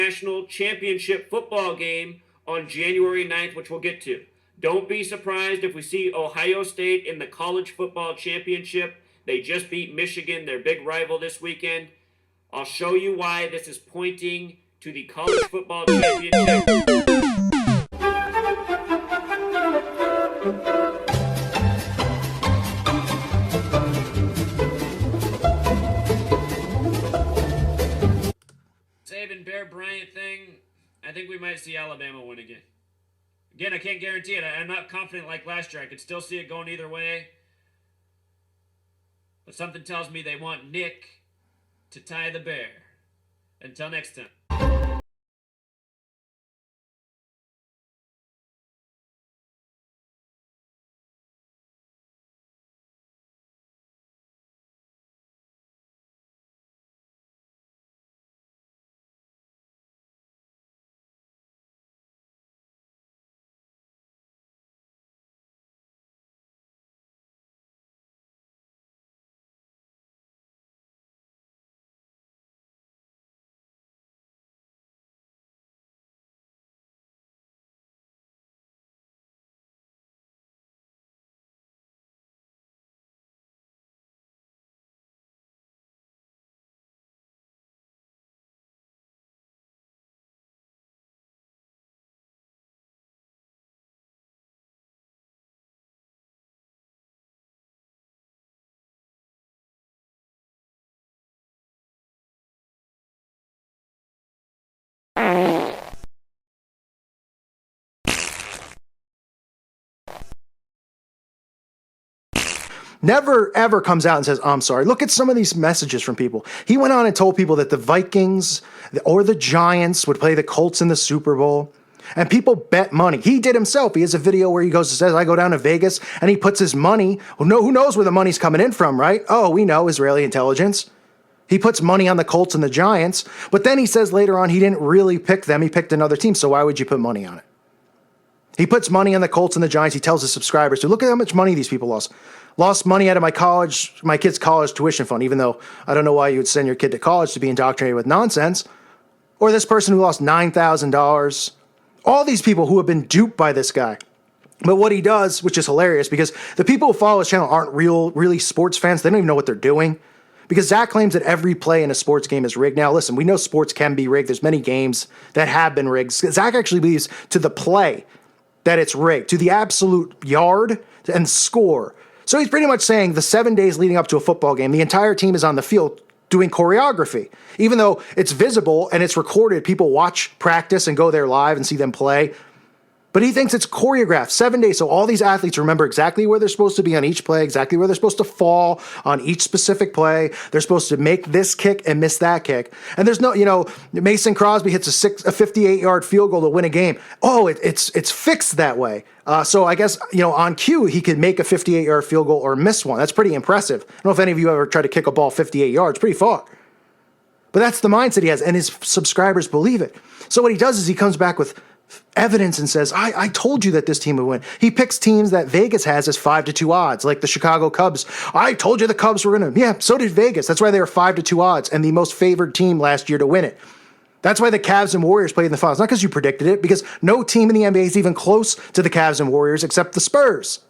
national championship football game on January 9th, which we'll get to. Don't be surprised if we see Ohio State in the college football championship. They just beat Michigan, their big rival this weekend. I'll show you why this is pointing to the college football championship. Saving Bear Bryant thing, I think we might see Alabama win again. Again, I can't guarantee it. I'm not confident like last year. I could still see it going either way. But something tells me they want Nick to tie the bear. Until next time. Never ever comes out and says, I'm sorry. Look at some of these messages from people. He went on and told people that the Vikings or the Giants would play the Colts in the Super Bowl. And people bet money. He did himself. He has a video where he goes and says, I go down to Vegas, and he puts his money. Well, no, who knows where the money's coming in from, right? Oh, we know, Israeli intelligence. He puts money on the Colts and the Giants. But then he says later on he didn't really pick them. He picked another team. So why would you put money on it? He puts money on the Colts and the Giants. He tells his subscribers to look at how much money these people lost. Lost money out of my kid's college tuition fund, even though I don't know why you would send your kid to college to be indoctrinated with nonsense. Or this person who lost $9,000. All these people who have been duped by this guy. But what he does, which is hilarious, because the people who follow his channel aren't really sports fans. They don't even know what they're doing. Because Zach claims that every play in a sports game is rigged. Now, listen, we know sports can be rigged. There's many games that have been rigged. Zach actually believes to the play that it's rigged, to the absolute yard and score. So he's pretty much saying the 7 days leading up to a football game, the entire team is on the field doing choreography. Even though it's visible and it's recorded, people watch practice and go there live and see them play. But he thinks it's choreographed, 7 days. So all these athletes remember exactly where they're supposed to be on each play, exactly where they're supposed to fall on each specific play. They're supposed to make this kick and miss that kick. And there's no, Mason Crosby hits a 58-yard field goal to win a game. Oh, it's fixed that way. So I guess, on cue, he could make a 58-yard field goal or miss one. That's pretty impressive. I don't know if any of you ever tried to kick a ball 58 yards, pretty far. But that's the mindset he has, and his subscribers believe it. So what he does is he comes back with evidence and says, I told you that this team would win. He picks teams that Vegas has as 5-2 odds, like the Chicago Cubs. I told you the Cubs were going to. Yeah, so did Vegas. That's why they were 5-2 odds and the most favored team last year to win it. That's why the Cavs and Warriors played in the finals. Not because you predicted it, because no team in the NBA is even close to the Cavs and Warriors except the Spurs.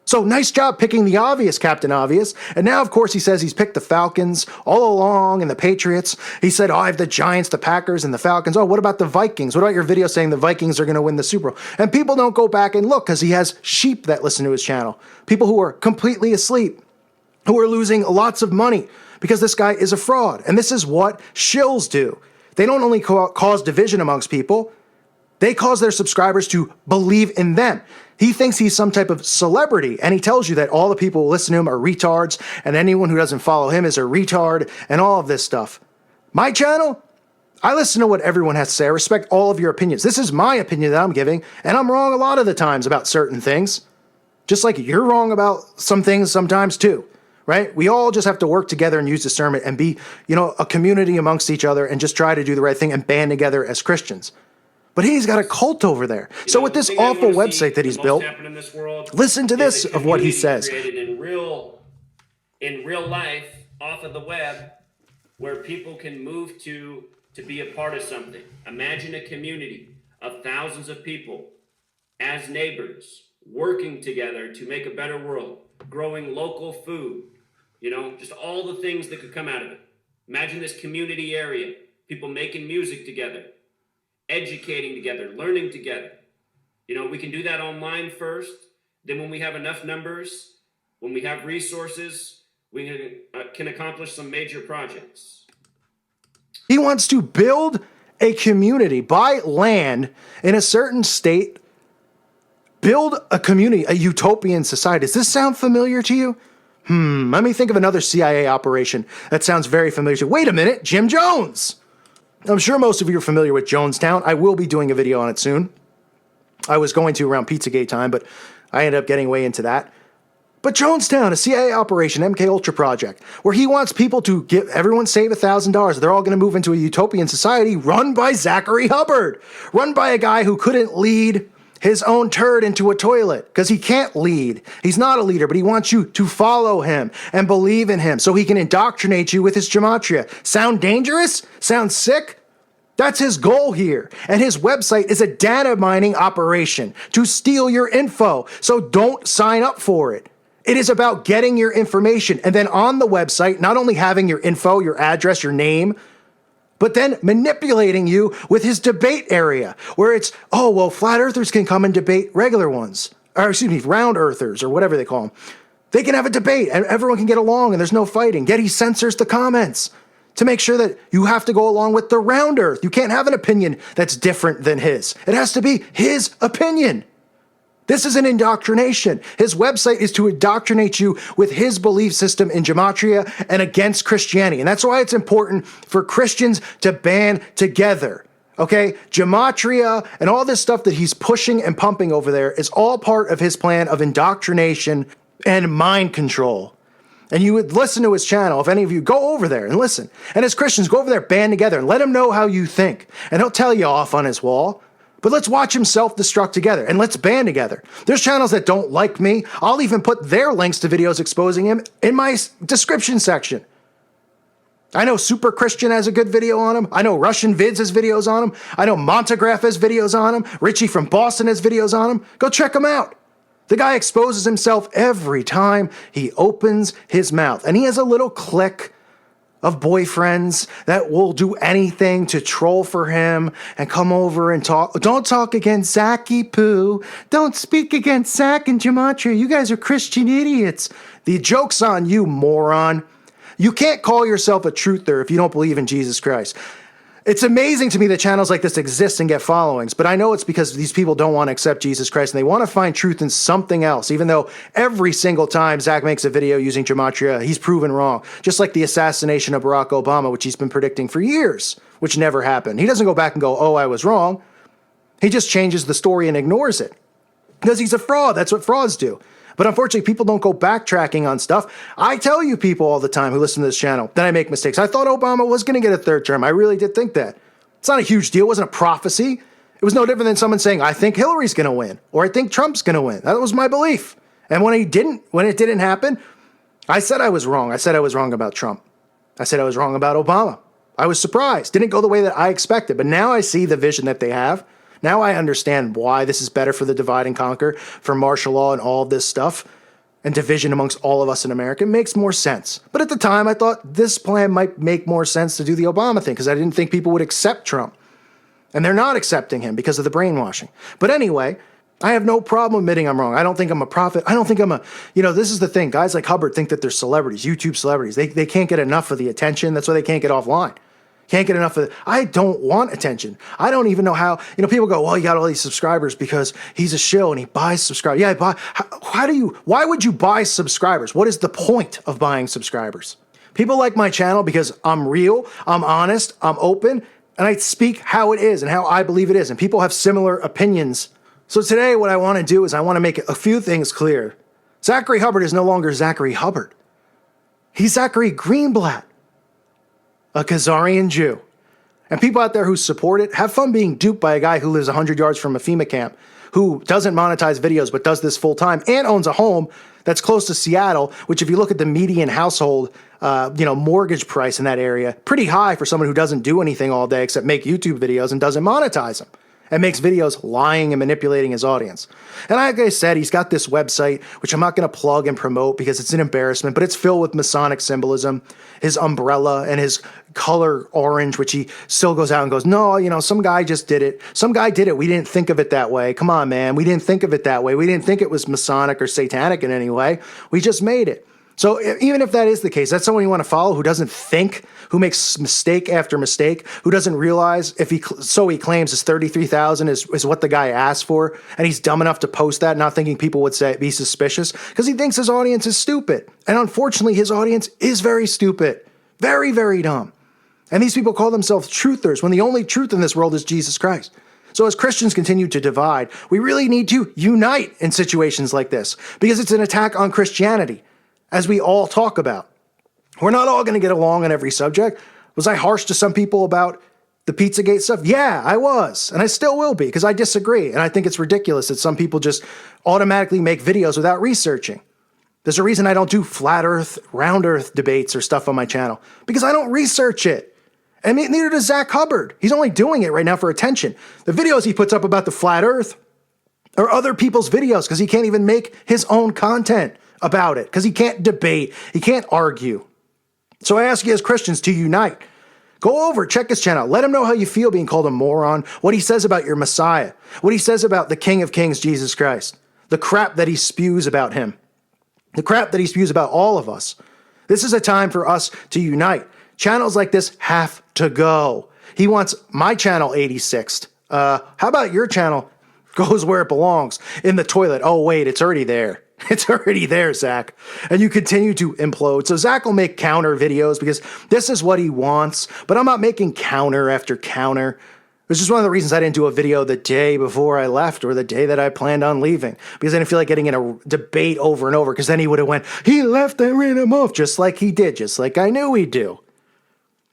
So nice job picking the obvious, Captain Obvious. And now, of course, he says he's picked the Falcons all along and the Patriots. He said, I have the Giants, the Packers, and the Falcons. Oh, what about the Vikings? What about your video saying the Vikings are going to win the Super Bowl? And people don't go back and look because he has sheep that listen to his channel. People who are completely asleep, who are losing lots of money because this guy is a fraud. And this is what shills do. They don't only cause division amongst people, they cause their subscribers to believe in them. He thinks he's some type of celebrity, and he tells you that all the people who listen to him are retards, and anyone who doesn't follow him is a retard, and all of this stuff. My channel, I listen to what everyone has to say. I respect all of your opinions. This is my opinion that I'm giving, and I'm wrong a lot of the times about certain things. Just like you're wrong about some things sometimes too, right? We all just have to work together and use discernment and be, a community amongst each other and just try to do the right thing and band together as Christians. But he's got a cult over there. So with this awful website that he's built, listen to this of what he says. Created in real life, off of the web, where people can move to to be a part of something. Imagine a community of thousands of people as neighbors working together to make a better world, growing local food, just all the things that could come out of it. Imagine this community area, people making music together, educating together, learning together. We can do that online first. Then when we have enough numbers, when we have resources, we can accomplish some major projects. He wants to build a community, buy land in a certain state, build a community, a utopian society. Does this sound familiar to you? Let me think of another CIA operation that sounds very familiar to you. Wait a minute, Jim Jones. I'm sure most of you are familiar with Jonestown. I will be doing a video on it soon. I was going to around Pizzagate time, but I ended up getting way into that. But Jonestown, a CIA operation, MK Ultra project, where he wants people to get everyone save $1,000. They're all going to move into a utopian society run by Zack Hubbard, run by a guy who couldn't lead his own turd into a toilet because he can't lead. He's not a leader, but he wants you to follow him and believe in him so he can indoctrinate you with his gematria. Sound dangerous? Sound sick? That's his goal here. And his website is a data mining operation to steal your info. So don't sign up for it. It is about getting your information and then on the website, not only having your info, your address, your name, but then manipulating you with his debate area where it's, oh, well, flat earthers can come and debate regular ones, or excuse me, round earthers or whatever they call them. They can have a debate and everyone can get along and there's no fighting. Yet he censors the comments to make sure that you have to go along with the round earth. You can't have an opinion that's different than his. It has to be his opinion. This is an indoctrination. His website is to indoctrinate you with his belief system in gematria and against Christianity. And that's why it's important for Christians to band together. Okay? Gematria and all this stuff that he's pushing and pumping over there is all part of his plan of indoctrination and mind control. And you would listen to his channel. If any of you go over there and listen. And as Christians, go over there, band together, and let him know how you think. And he'll tell you off on his wall. But let's watch him self-destruct together, and let's band together. There's channels that don't like me. I'll even put their links to videos exposing him in my description section. I know Super Christian has a good video on him. I know Russian Vids has videos on him. I know Montagraph has videos on him. Richie from Boston has videos on him. Go check him out. The guy exposes himself every time he opens his mouth. And he has a little clique of boyfriends that will do anything to troll for him and come over and talk. Don't talk against Zacky Poo. Don't speak against Zack and gematria. You guys are Christian idiots. The joke's on you, moron. You can't call yourself a truther if you don't believe in Jesus Christ. It's amazing to me that channels like this exist and get followings, but I know it's because these people don't want to accept Jesus Christ and they want to find truth in something else, even though every single time Zack makes a video using gematria, he's proven wrong. Just like the assassination of Barack Obama, which he's been predicting for years, which never happened. He doesn't go back and go, oh, I was wrong. He just changes the story and ignores it because he's a fraud. That's what frauds do. But unfortunately, people don't go backtracking on stuff. I tell you people all the time who listen to this channel that I make mistakes. I thought Obama was going to get a third term. I really did think that. It's not a huge deal. It wasn't a prophecy. It was no different than someone saying, I think Hillary's going to win, or I think Trump's going to win. That was my belief. And when it didn't happen, I said I was wrong. I said I was wrong about Trump. I said I was wrong about Obama. I was surprised. Didn't go the way that I expected. But now I see the vision that they have. Now I understand why this is better for the divide and conquer, for martial law and all of this stuff, and division amongst all of us in America. It makes more sense. But at the time, I thought this plan might make more sense to do the Obama thing because I didn't think people would accept Trump. And they're not accepting him because of the brainwashing. But anyway, I have no problem admitting I'm wrong. I don't think I'm a prophet. I don't think I'm this is the thing. Guys like Hubbard think that they're celebrities, YouTube celebrities. They can't get enough of the attention. That's why they can't get offline. Can't get enough of it. I don't want attention. I don't even know how, people go, well, you got all these subscribers because he's a shill and he buys subscribers. Yeah, why would you buy subscribers? What is the point of buying subscribers? People like my channel because I'm real, I'm honest, I'm open, and I speak how it is and how I believe it is. And people have similar opinions. So today what I want to do is I want to make a few things clear. Zachary Hubbard is no longer Zachary Hubbard. He's Zachary Greenblatt, a Khazarian Jew. And people out there who support it, have fun being duped by a guy who lives 100 yards from a FEMA camp, who doesn't monetize videos but does this full time and owns a home that's close to Seattle, which if you look at the median household, mortgage price in that area, pretty high for someone who doesn't do anything all day except make YouTube videos and doesn't monetize them. And makes videos lying and manipulating his audience. And like I said, he's got this website, which I'm not going to plug and promote because it's an embarrassment, but it's filled with Masonic symbolism, his umbrella and his color orange, which he still goes out and goes, no, some guy just did it. Some guy did it. We didn't think of it that way. Come on, man. We didn't think of it that way. We didn't think it was Masonic or satanic in any way. We just made it. So even if that is the case, that's someone you want to follow who doesn't think, who makes mistake after mistake, who doesn't realize if he claims his 33,000 is what the guy asked for, and he's dumb enough to post that, not thinking people would be suspicious because he thinks his audience is stupid. And unfortunately, his audience is very stupid, very, very dumb. And these people call themselves truthers when the only truth in this world is Jesus Christ. So as Christians continue to divide, we really need to unite in situations like this because it's an attack on Christianity. As we all talk about. We're not all going to get along on every subject. Was I harsh to some people about the Pizzagate stuff? Yeah, I was. And I still will be because I disagree. And I think it's ridiculous that some people just automatically make videos without researching. There's a reason I don't do flat earth, round earth debates or stuff on my channel because I don't research it. And neither does Zack Hubbard. He's only doing it right now for attention. The videos he puts up about the flat earth are other people's videos because he can't even make his own content about it because he can't debate, he can't argue. So I ask you as Christians to unite. Go over, check his channel. Let him know how you feel being called a moron, what he says about your Messiah, what he says about the King of Kings, Jesus Christ, the crap that he spews about him, the crap that he spews about all of us. This is a time for us to unite. Channels like this have to go. He wants my channel 86th. How about your channel goes where it belongs, in the toilet? Oh, wait, it's already there. It's already there, Zach. And you continue to implode. So Zach will make counter videos because this is what he wants. But I'm not making counter after counter. It's just one of the reasons I didn't do a video the day before I left or the day that I planned on leaving. Because I didn't feel like getting in a debate over and over. Because then he would have went, he left, I ran him off. Just like he did. Just like I knew he'd do.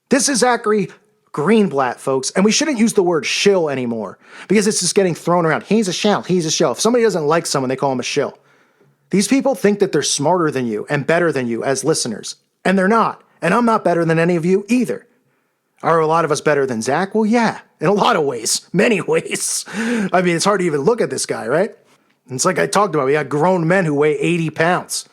This is Zachary Greenblatt, folks. And we shouldn't use the word shill anymore. Because it's just getting thrown around. He's a shill. He's a shill. If somebody doesn't like someone, they call him a shill. These people think that they're smarter than you and better than you as listeners. And they're not. And I'm not better than any of you either. Are a lot of us better than Zach? Well, yeah, in a lot of ways, many ways. I mean, it's hard to even look at this guy, right? It's like I talked about. We got grown men who weigh 80 pounds.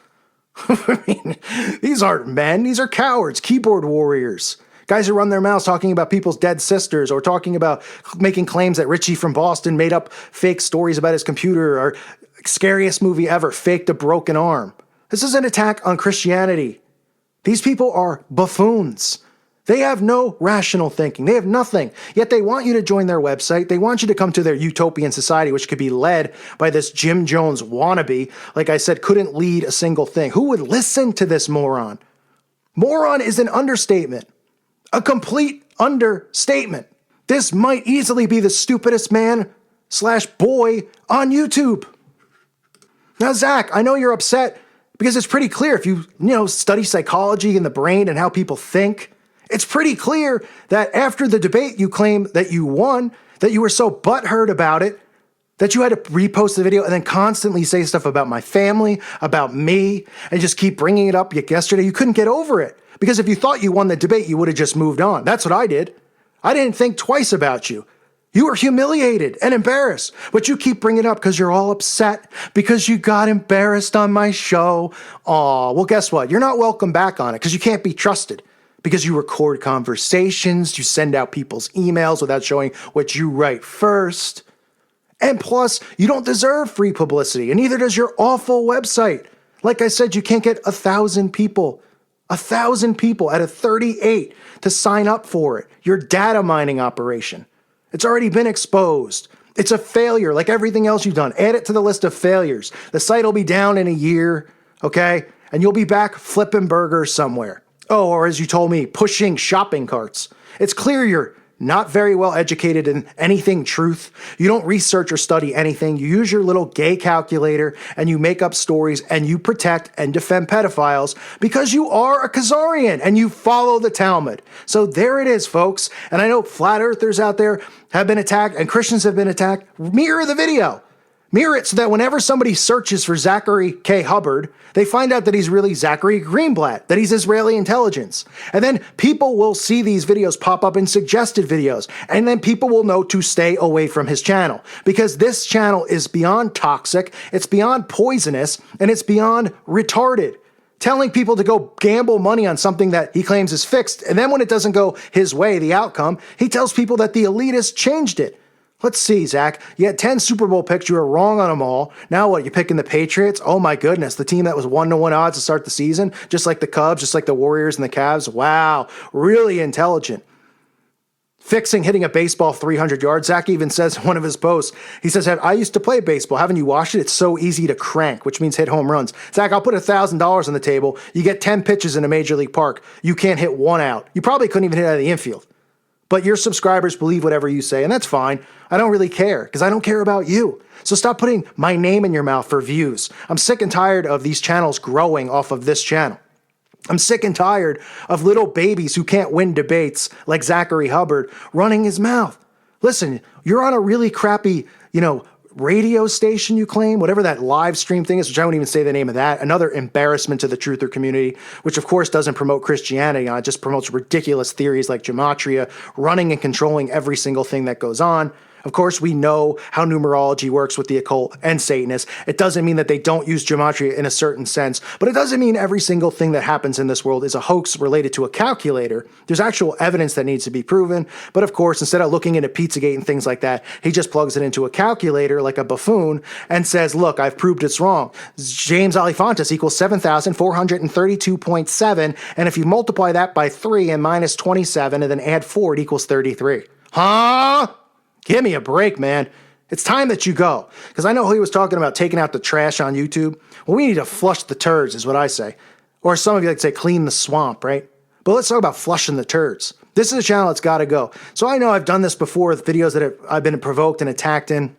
I mean, these aren't men. These are cowards, keyboard warriors. Guys who run their mouths talking about people's dead sisters or talking about making claims that Richie from Boston made up fake stories about his computer or scariest movie ever, faked a broken arm. This is an attack on Christianity. These people are buffoons. They have no rational thinking. They have nothing. Yet they want you to join their website. They want you to come to their utopian society, which could be led by this Jim Jones wannabe. Like I said, couldn't lead a single thing. Who would listen to this moron? Moron is an understatement. A complete understatement. This might easily be the stupidest man/boy on YouTube. Now, Zach, I know you're upset because it's pretty clear if you study psychology and the brain and how people think. It's pretty clear that after the debate, you claim that you won, that you were so butthurt about it, that you had to repost the video and then constantly say stuff about my family, about me, and just keep bringing it up. Yet yesterday, you couldn't get over it because if you thought you won the debate, you would have just moved on. That's what I did. I didn't think twice about you. You were humiliated and embarrassed, but you keep bringing it up because you're all upset because you got embarrassed on my show. Aw, well, guess what? You're not welcome back on it because you can't be trusted because you record conversations, you send out people's emails without showing what you write first. And plus, you don't deserve free publicity, and neither does your awful website. Like I said, you can't get 1,000 people out of 38 to sign up for it. Your data mining operation. It's already been exposed. It's a failure like everything else you've done. Add it to the list of failures. The site will be down in a year, okay? And you'll be back flipping burgers somewhere. Oh, or as you told me, pushing shopping carts. It's clear you're not very well educated in anything truth. You don't research or study anything. You use your little gay calculator and you make up stories and you protect and defend pedophiles because you are a Khazarian and you follow the Talmud. So there it is, folks. And I know flat earthers out there have been attacked and Christians have been attacked. Mirror the video. Mirror it so that whenever somebody searches for Zachary K. Hubbard, they find out that he's really Zachary Greenblatt, that he's Israeli intelligence. And then people will see these videos pop up in suggested videos. And then people will know to stay away from his channel. Because this channel is beyond toxic, it's beyond poisonous, and it's beyond retarded. Telling people to go gamble money on something that he claims is fixed. And then when it doesn't go his way, the outcome, he tells people that the elitists changed it. Let's see, Zach. You had 10 Super Bowl picks. You were wrong on them all. Now what? You picking the Patriots? Oh my goodness. The team that was 1-1 odds to start the season, just like the Cubs, just like the Warriors and the Cavs. Wow. Really intelligent. Fixing hitting a baseball 300 yards. Zach even says in one of his posts, he says, I used to play baseball. Haven't you watched it? It's so easy to crank, which means hit home runs. Zach, I'll put $1,000 on the table. You get 10 pitches in a major league park. You can't hit one out. You probably couldn't even hit out of the infield. But your subscribers believe whatever you say, and that's fine. I don't really care, because I don't care about you. So stop putting my name in your mouth for views. I'm sick and tired of these channels growing off of this channel. I'm sick and tired of little babies who can't win debates like Zachary Hubbard running his mouth. Listen, you're on a really crappy, radio station, you claim, whatever that live stream thing is, which I won't even say the name of that. Another embarrassment to the truther community, which of course doesn't promote Christianity. It just promotes ridiculous theories like gematria, running and controlling every single thing that goes on. Of course, we know how numerology works with the occult and Satanists. It doesn't mean that they don't use gematria in a certain sense, but it doesn't mean every single thing that happens in this world is a hoax related to a calculator. There's actual evidence that needs to be proven, but of course, instead of looking into Pizzagate and things like that, he just plugs it into a calculator like a buffoon and says, look, I've proved it's wrong. James Alifantis equals 7,432.7, and if you multiply that by 3 and minus 27 and then add 4, it equals 33. Huh? Give me a break, man. It's time that you go. Because I know he was talking about taking out the trash on YouTube. Well, we need to flush the turds, is what I say. Or some of you like to say clean the swamp, right? But let's talk about flushing the turds. This is a channel that's got to go. So I know I've done this before with videos that I've been provoked and attacked in.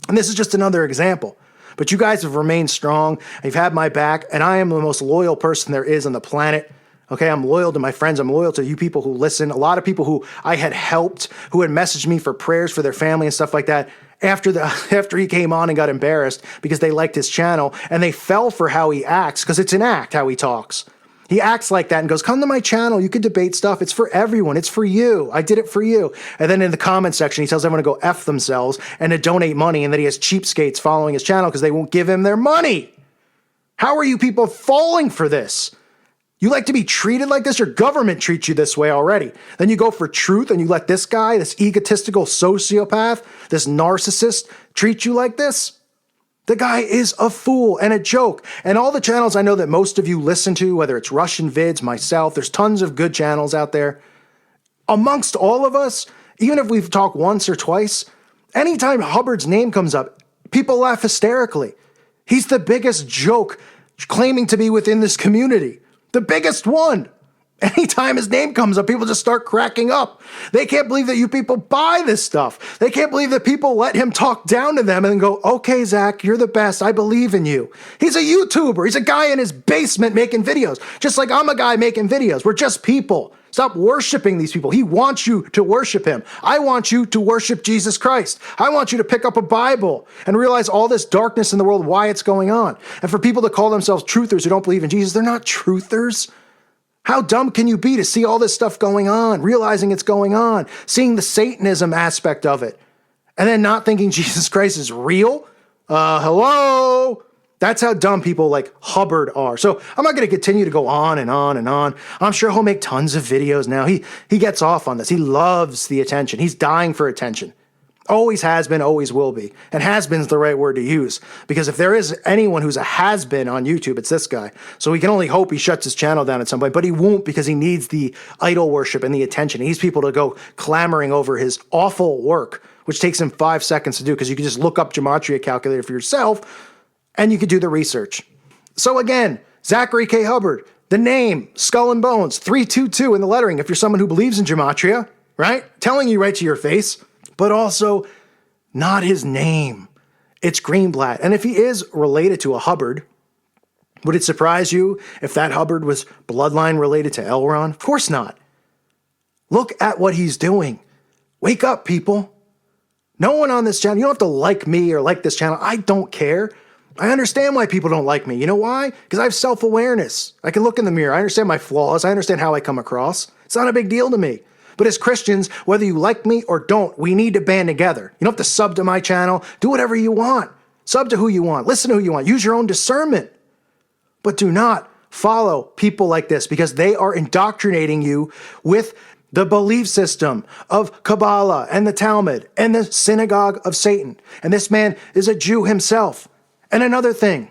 And this is just another example. But you guys have remained strong. You've had my back. And I am the most loyal person there is on the planet. Okay, I'm loyal to my friends. I'm loyal to you people who listen. A lot of people who I had helped, who had messaged me for prayers for their family and stuff like that after he came on and got embarrassed because they liked his channel and they fell for how he acts because it's an act how he talks. He acts like that and goes, come to my channel. You can debate stuff. It's for everyone. It's for you. I did it for you. And then in the comment section, he tells everyone to go F themselves and to donate money and that he has cheapskates following his channel because they won't give him their money. How are you people falling for this? You like to be treated like this? Your government treats you this way already. Then you go for truth and you let this guy, this egotistical sociopath, this narcissist treat you like this? The guy is a fool and a joke. And all the channels I know that most of you listen to, whether it's Russian vids, myself, there's tons of good channels out there. Amongst all of us, even if we've talked once or twice, anytime Hubbard's name comes up, people laugh hysterically. He's the biggest joke claiming to be within this community. The biggest one. Anytime his name comes up, people just start cracking up. They can't believe that you people buy this stuff. They can't believe that people let him talk down to them and then go, okay, Zach, you're the best. I believe in you. He's a YouTuber. He's a guy in his basement making videos, just like I'm a guy making videos. We're just people. Stop worshiping these people. He wants you to worship him. I want you to worship Jesus Christ. I want you to pick up a Bible and realize all this darkness in the world, why it's going on. And for people to call themselves truthers who don't believe in Jesus, they're not truthers. How dumb can you be to see all this stuff going on, realizing it's going on, seeing the Satanism aspect of it, and then not thinking Jesus Christ is real? Hello? That's how dumb people like Hubbard are. So I'm not going to continue to go on and on and on. I'm sure he'll make tons of videos now. He gets off on this. He loves the attention. He's dying for attention. Always has been, always will be. And has-been's the right word to use. Because if there is anyone who's a has-been on YouTube, it's this guy. So we can only hope he shuts his channel down at some point. But he won't because he needs the idol worship and the attention. He needs people to go clamoring over his awful work, which takes him 5 seconds to do because you can just look up Gematria Calculator for yourself and you could do the research. So again, Zachary K. Hubbard, the name, Skull and Bones, 322 in the lettering if you're someone who believes in Gematria, right? Telling you right to your face, but also not his name. It's Greenblatt. And if he is related to a Hubbard, would it surprise you if that Hubbard was bloodline related to Elron? Of course not. Look at what he's doing. Wake up, people. No one on this channel, you don't have to like me or like this channel. I don't care. I understand why people don't like me. You know why? Because I have self-awareness. I can look in the mirror. I understand my flaws. I understand how I come across. It's not a big deal to me. But as Christians, whether you like me or don't, we need to band together. You don't have to sub to my channel. Do whatever you want. Sub to who you want. Listen to who you want. Use your own discernment. But do not follow people like this because they are indoctrinating you with the belief system of Kabbalah and the Talmud and the synagogue of Satan. And this man is a Jew himself. And another thing.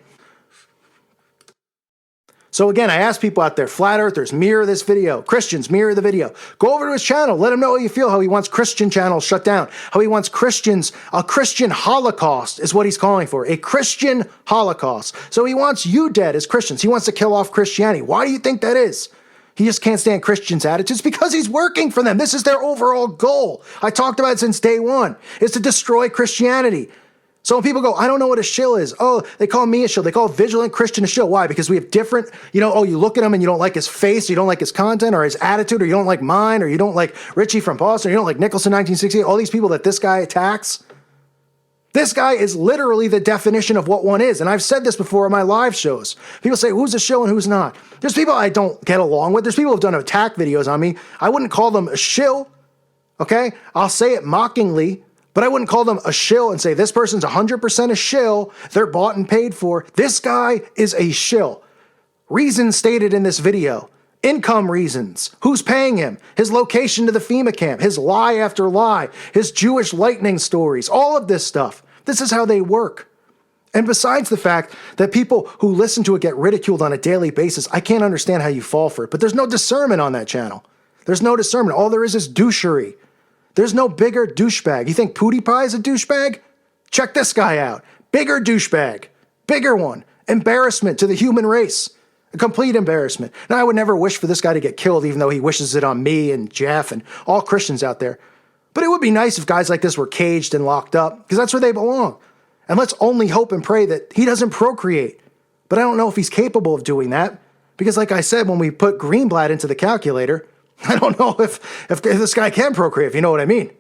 So again, I ask people out there, flat earthers, mirror this video. Christians, mirror the video. Go over to his channel. Let him know how you feel, how he wants Christian channels shut down, how he wants Christians, a Christian Holocaust is what he's calling for, a Christian Holocaust. So he wants you dead as Christians. He wants to kill off Christianity. Why do you think that is? He just can't stand Christians' attitudes because he's working for them. This is their overall goal. I talked about it since day one, is to destroy Christianity. So when people go, I don't know what a shill is. Oh, they call me a shill. They call Vigilant Christian a shill. Why? Because we have different, you look at him and you don't like his face, you don't like his content or his attitude, or you don't like mine, or you don't like Richie from Boston, or you don't like Nicholson 1968, all these people that this guy attacks. This guy is literally the definition of what one is. And I've said this before in my live shows. People say, who's a shill and who's not? There's people I don't get along with. There's people who've done attack videos on me. I wouldn't call them a shill, okay? I'll say it mockingly, but I wouldn't call them a shill and say this person's 100% a shill. They're bought and paid for. This guy is a shill. Reasons stated in this video. Income reasons. Who's paying him? His location to the FEMA camp. His lie after lie. His Jewish lightning stories. All of this stuff. This is how they work. And besides the fact that people who listen to it get ridiculed on a daily basis, I can't understand how you fall for it. But there's no discernment on that channel. There's no discernment. All there is douchery. There's no bigger douchebag. You think PewDiePie is a douchebag? Check this guy out. Bigger douchebag. Bigger one. Embarrassment to the human race. A complete embarrassment. Now, I would never wish for this guy to get killed, even though he wishes it on me and Jeff and all Christians out there. But it would be nice if guys like this were caged and locked up, because that's where they belong. And let's only hope and pray that he doesn't procreate. But I don't know if he's capable of doing that, because like I said, when we put Greenblatt into the calculator, I don't know if this guy can procreate, if you know what I mean.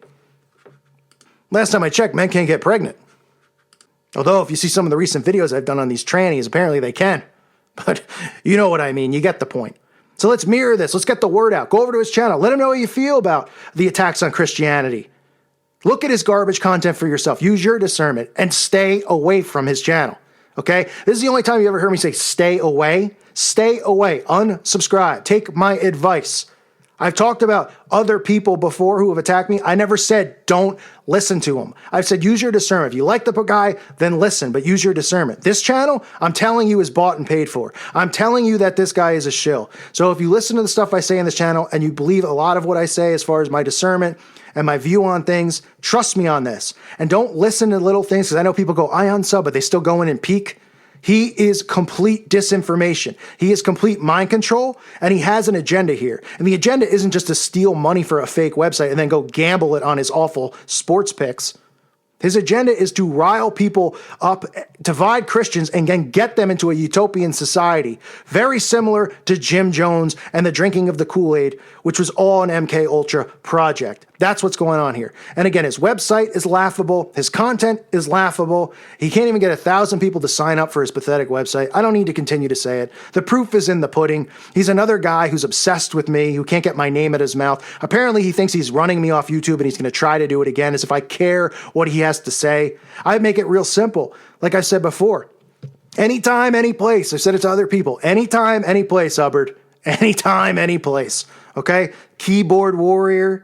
Last time I checked, men can't get pregnant. Although, if you see some of the recent videos I've done on these trannies, apparently they can. But you know what I mean. You get the point. So let's mirror this. Let's get the word out. Go over to his channel. Let him know how you feel about the attacks on Christianity. Look at his garbage content for yourself. Use your discernment and stay away from his channel. Okay? This is the only time you ever heard me say stay away. Stay away. Unsubscribe. Take my advice. I've talked about other people before who have attacked me. I never said don't listen to them. I've said use your discernment. If you like the guy, then listen, but use your discernment. This channel, I'm telling you, is bought and paid for. I'm telling you that this guy is a shill. So if you listen to the stuff I say in this channel and you believe a lot of what I say as far as my discernment and my view on things, trust me on this. And don't listen to little things, because I know people go, I unsub, but they still go in and peek. He is complete disinformation. He is complete mind control, and he has an agenda here. And the agenda isn't just to steal money for a fake website and then go gamble it on his awful sports picks. His agenda is to rile people up, divide Christians, and then get them into a utopian society, very similar to Jim Jones and the drinking of the Kool-Aid, which was all an MK Ultra project. That's what's going on here. And again, his website is laughable. His content is laughable. He can't even get 1,000 people to sign up for his pathetic website. I don't need to continue to say it. The proof is in the pudding. He's another guy who's obsessed with me, who can't get my name at his mouth. Apparently, he thinks he's running me off YouTube and he's going to try to do it again, as if I care what he has to say. I make it real simple. Like I said before, anytime, any place. I've said it to other people. Anytime, any place, Hubbard. Anytime, any place. Okay? Keyboard warrior.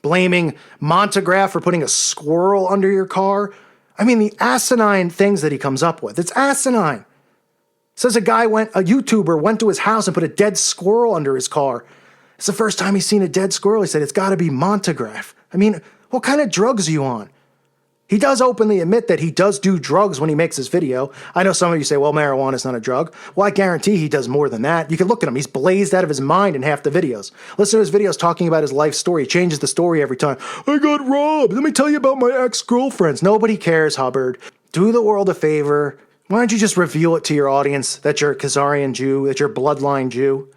Blaming Montagraph for putting a squirrel under your car. I mean, the asinine things that he comes up with. It's asinine. Says a YouTuber went to his house and put a dead squirrel under his car. It's the first time he's seen a dead squirrel. He said, it's got to be Montagraph. I mean, what kind of drugs are you on? He does openly admit that he does do drugs when he makes his video. I know some of you say, well, marijuana is not a drug. Well, I guarantee he does more than that. You can look at him. He's blazed out of his mind in half the videos. Listen to his videos talking about his life story. He changes the story every time. I got robbed. Let me tell you about my ex-girlfriends. Nobody cares, Hubbard. Do the world a favor. Why don't you just reveal it to your audience that you're a Khazarian Jew, that you're a bloodline Jew?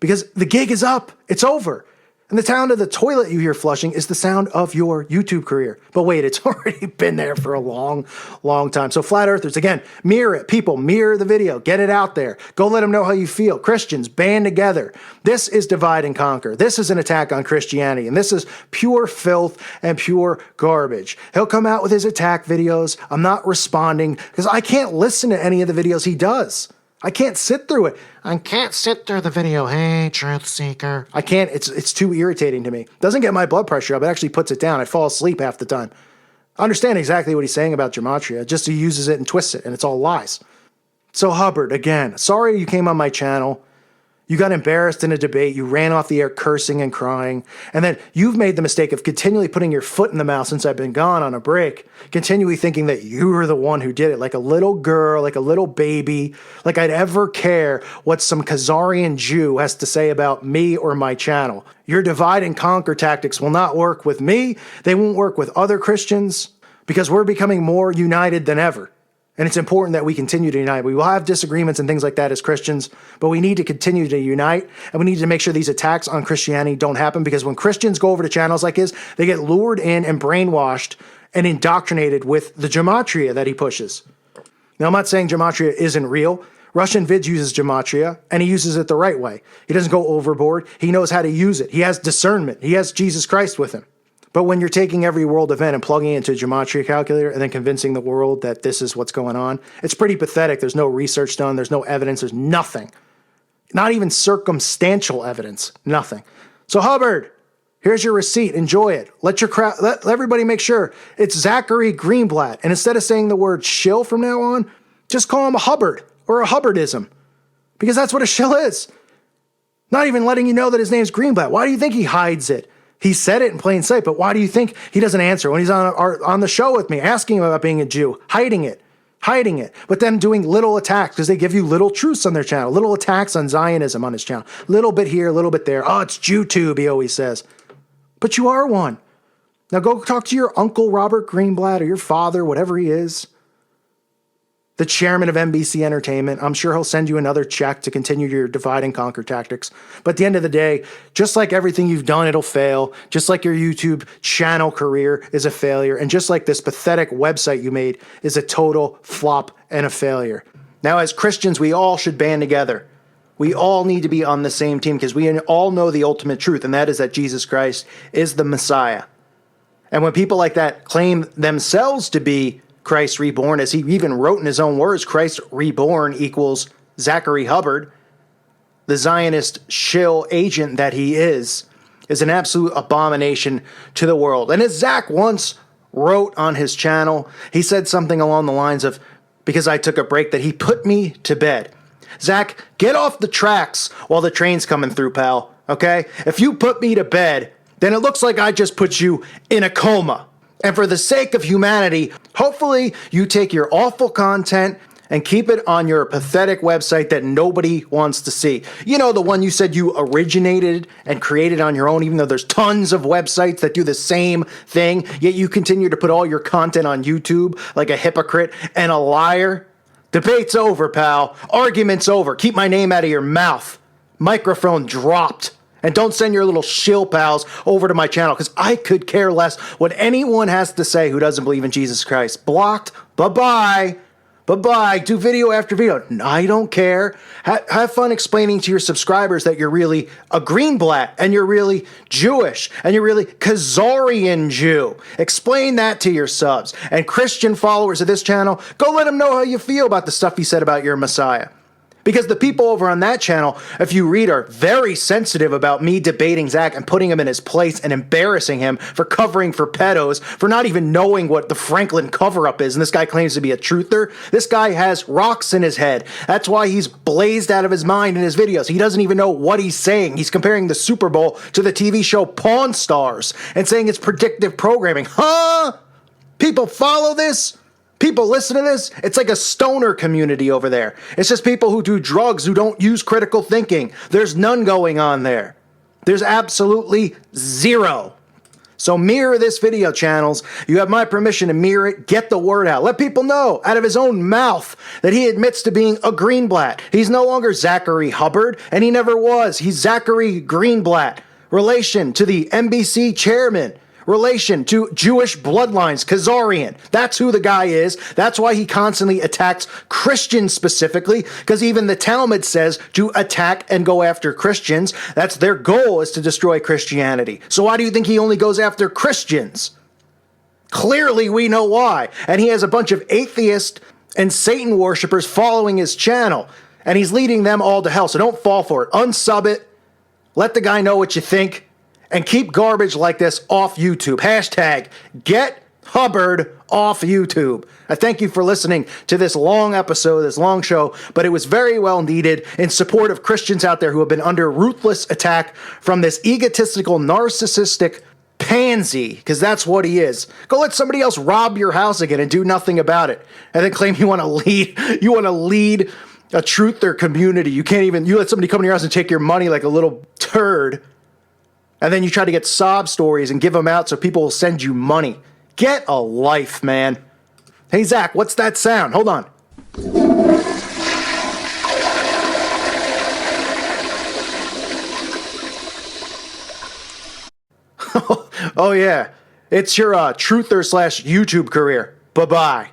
Because the gig is up. It's over. And the sound of the toilet you hear flushing is the sound of your YouTube career. But wait, it's already been there for a long, long time. So flat earthers, again, mirror it. People, mirror the video. Get it out there. Go let them know how you feel. Christians, band together. This is divide and conquer. This is an attack on Christianity. And this is pure filth and pure garbage. He'll come out with his attack videos. I'm not responding because I can't listen to any of the videos he does. I can't sit through it. I can't sit through the video. Hey, truth seeker. I can't. It's too irritating to me. Doesn't get my blood pressure up. It actually puts it down. I fall asleep half the time. I understand exactly what he's saying about gematria. Just he uses it and twists it, and it's all lies. So Hubbard, again, sorry you came on my channel. You got embarrassed in a debate. You ran off the air cursing and crying. And then you've made the mistake of continually putting your foot in the mouth since I've been gone on a break, continually thinking that you were the one who did it, like a little girl, like a little baby, like I'd ever care what some Khazarian Jew has to say about me or my channel. Your divide and conquer tactics will not work with me. They won't work with other Christians because we're becoming more united than ever. And it's important that we continue to unite. We will have disagreements and things like that as Christians, but we need to continue to unite, and we need to make sure these attacks on Christianity don't happen, because when Christians go over to channels like his, they get lured in and brainwashed and indoctrinated with the gematria that he pushes. Now, I'm not saying gematria isn't real. Russian Vids uses gematria, and he uses it the right way. He doesn't go overboard. He knows how to use it. He has discernment. He has Jesus Christ with him. But when you're taking every world event and plugging it into a gematria calculator and then convincing the world that this is what's going on, it's pretty pathetic. There's no research done. There's no evidence. There's nothing. Not even circumstantial evidence. Nothing. So Hubbard, here's your receipt. Enjoy it. Let everybody make sure it's Zachary Greenblatt. And instead of saying the word shill from now on, just call him a Hubbard or a Hubbardism, because that's what a shill is. Not even letting you know that his name's Greenblatt. Why do you think he hides it? He said it in plain sight, but why do you think he doesn't answer when he's on the show with me, asking him about being a Jew, hiding it, but them doing little attacks because they give you little truths on their channel, little attacks on Zionism on his channel, little bit here, little bit there. Oh, it's JewTube, he always says. But you are one. Now go talk to your uncle Robert Greenblatt or your father, whatever he is, the chairman of NBC Entertainment. I'm sure he'll send you another check to continue your divide and conquer tactics. But at the end of the day, just like everything you've done, it'll fail. Just like your YouTube channel career is a failure. And just like this pathetic website you made is a total flop and a failure. Now, as Christians, we all should band together. We all need to be on the same team because we all know the ultimate truth, and that is that Jesus Christ is the Messiah. And when people like that claim themselves to be Christ reborn, as he even wrote in his own words, Christ reborn equals Zachary Hubbard, the Zionist shill agent that he is an absolute abomination to the world. And as Zach once wrote on his channel, he said something along the lines of, because I took a break, that he put me to bed. Zach, get off the tracks while the train's coming through, pal, okay? If you put me to bed, then it looks like I just put you in a coma. And for the sake of humanity, hopefully you take your awful content and keep it on your pathetic website that nobody wants to see. You know, the one you said you originated and created on your own, even though there's tons of websites that do the same thing, yet you continue to put all your content on YouTube like a hypocrite and a liar. Debate's over, pal. Argument's over. Keep my name out of your mouth. Microphone dropped. And don't send your little shill pals over to my channel, because I could care less what anyone has to say who doesn't believe in Jesus Christ. Blocked. Bye-bye. Bye-bye. Do video after video. I don't care. Have fun explaining to your subscribers that you're really a Greenblatt and you're really Jewish and you're really Khazarian Jew. Explain that to your subs. And Christian followers of this channel, go let them know how you feel about the stuff you said about your Messiah. Because the people over on that channel, if you read, are very sensitive about me debating Zach and putting him in his place and embarrassing him for covering for pedos, for not even knowing what the Franklin cover-up is. And this guy claims to be a truther. This guy has rocks in his head. That's why he's blazed out of his mind in his videos. He doesn't even know what he's saying. He's comparing the Super Bowl to the TV show Pawn Stars and saying it's predictive programming. Huh? People follow this? People listen to this? It's like a stoner community over there. It's just people who do drugs who don't use critical thinking. There's none going on there. There's absolutely zero. So mirror this video, channels. You have my permission to mirror it. Get the word out. Let people know out of his own mouth that he admits to being a Greenblatt. He's no longer Zachary Hubbard, and he never was. He's Zachary Greenblatt. relation to the NBC chairman, relation to Jewish bloodlines, Khazarian. That's who the guy is. That's why he constantly attacks Christians specifically, because even the Talmud says to attack and go after Christians. That's their goal, is to destroy Christianity. So why do you think he only goes after Christians? Clearly we know why. And he has a bunch of atheist and Satan worshipers following his channel, and he's leading them all to hell. So don't fall for it. Unsub it. Let the guy know what you think. And keep garbage like this off YouTube. Hashtag get Hubbard off YouTube. I thank you for listening to this long episode, this long show, but it was very well needed in support of Christians out there who have been under ruthless attack from this egotistical, narcissistic pansy, because that's what he is. Go let somebody else rob your house again and do nothing about it, and then claim you want to lead a truther community. You let somebody come to your house and take your money like a little turd. And then you try to get sob stories and give them out so people will send you money. Get a life, man. Hey, Zach, what's that sound? Hold on. Oh, yeah. It's your truther / YouTube career. Bye-bye.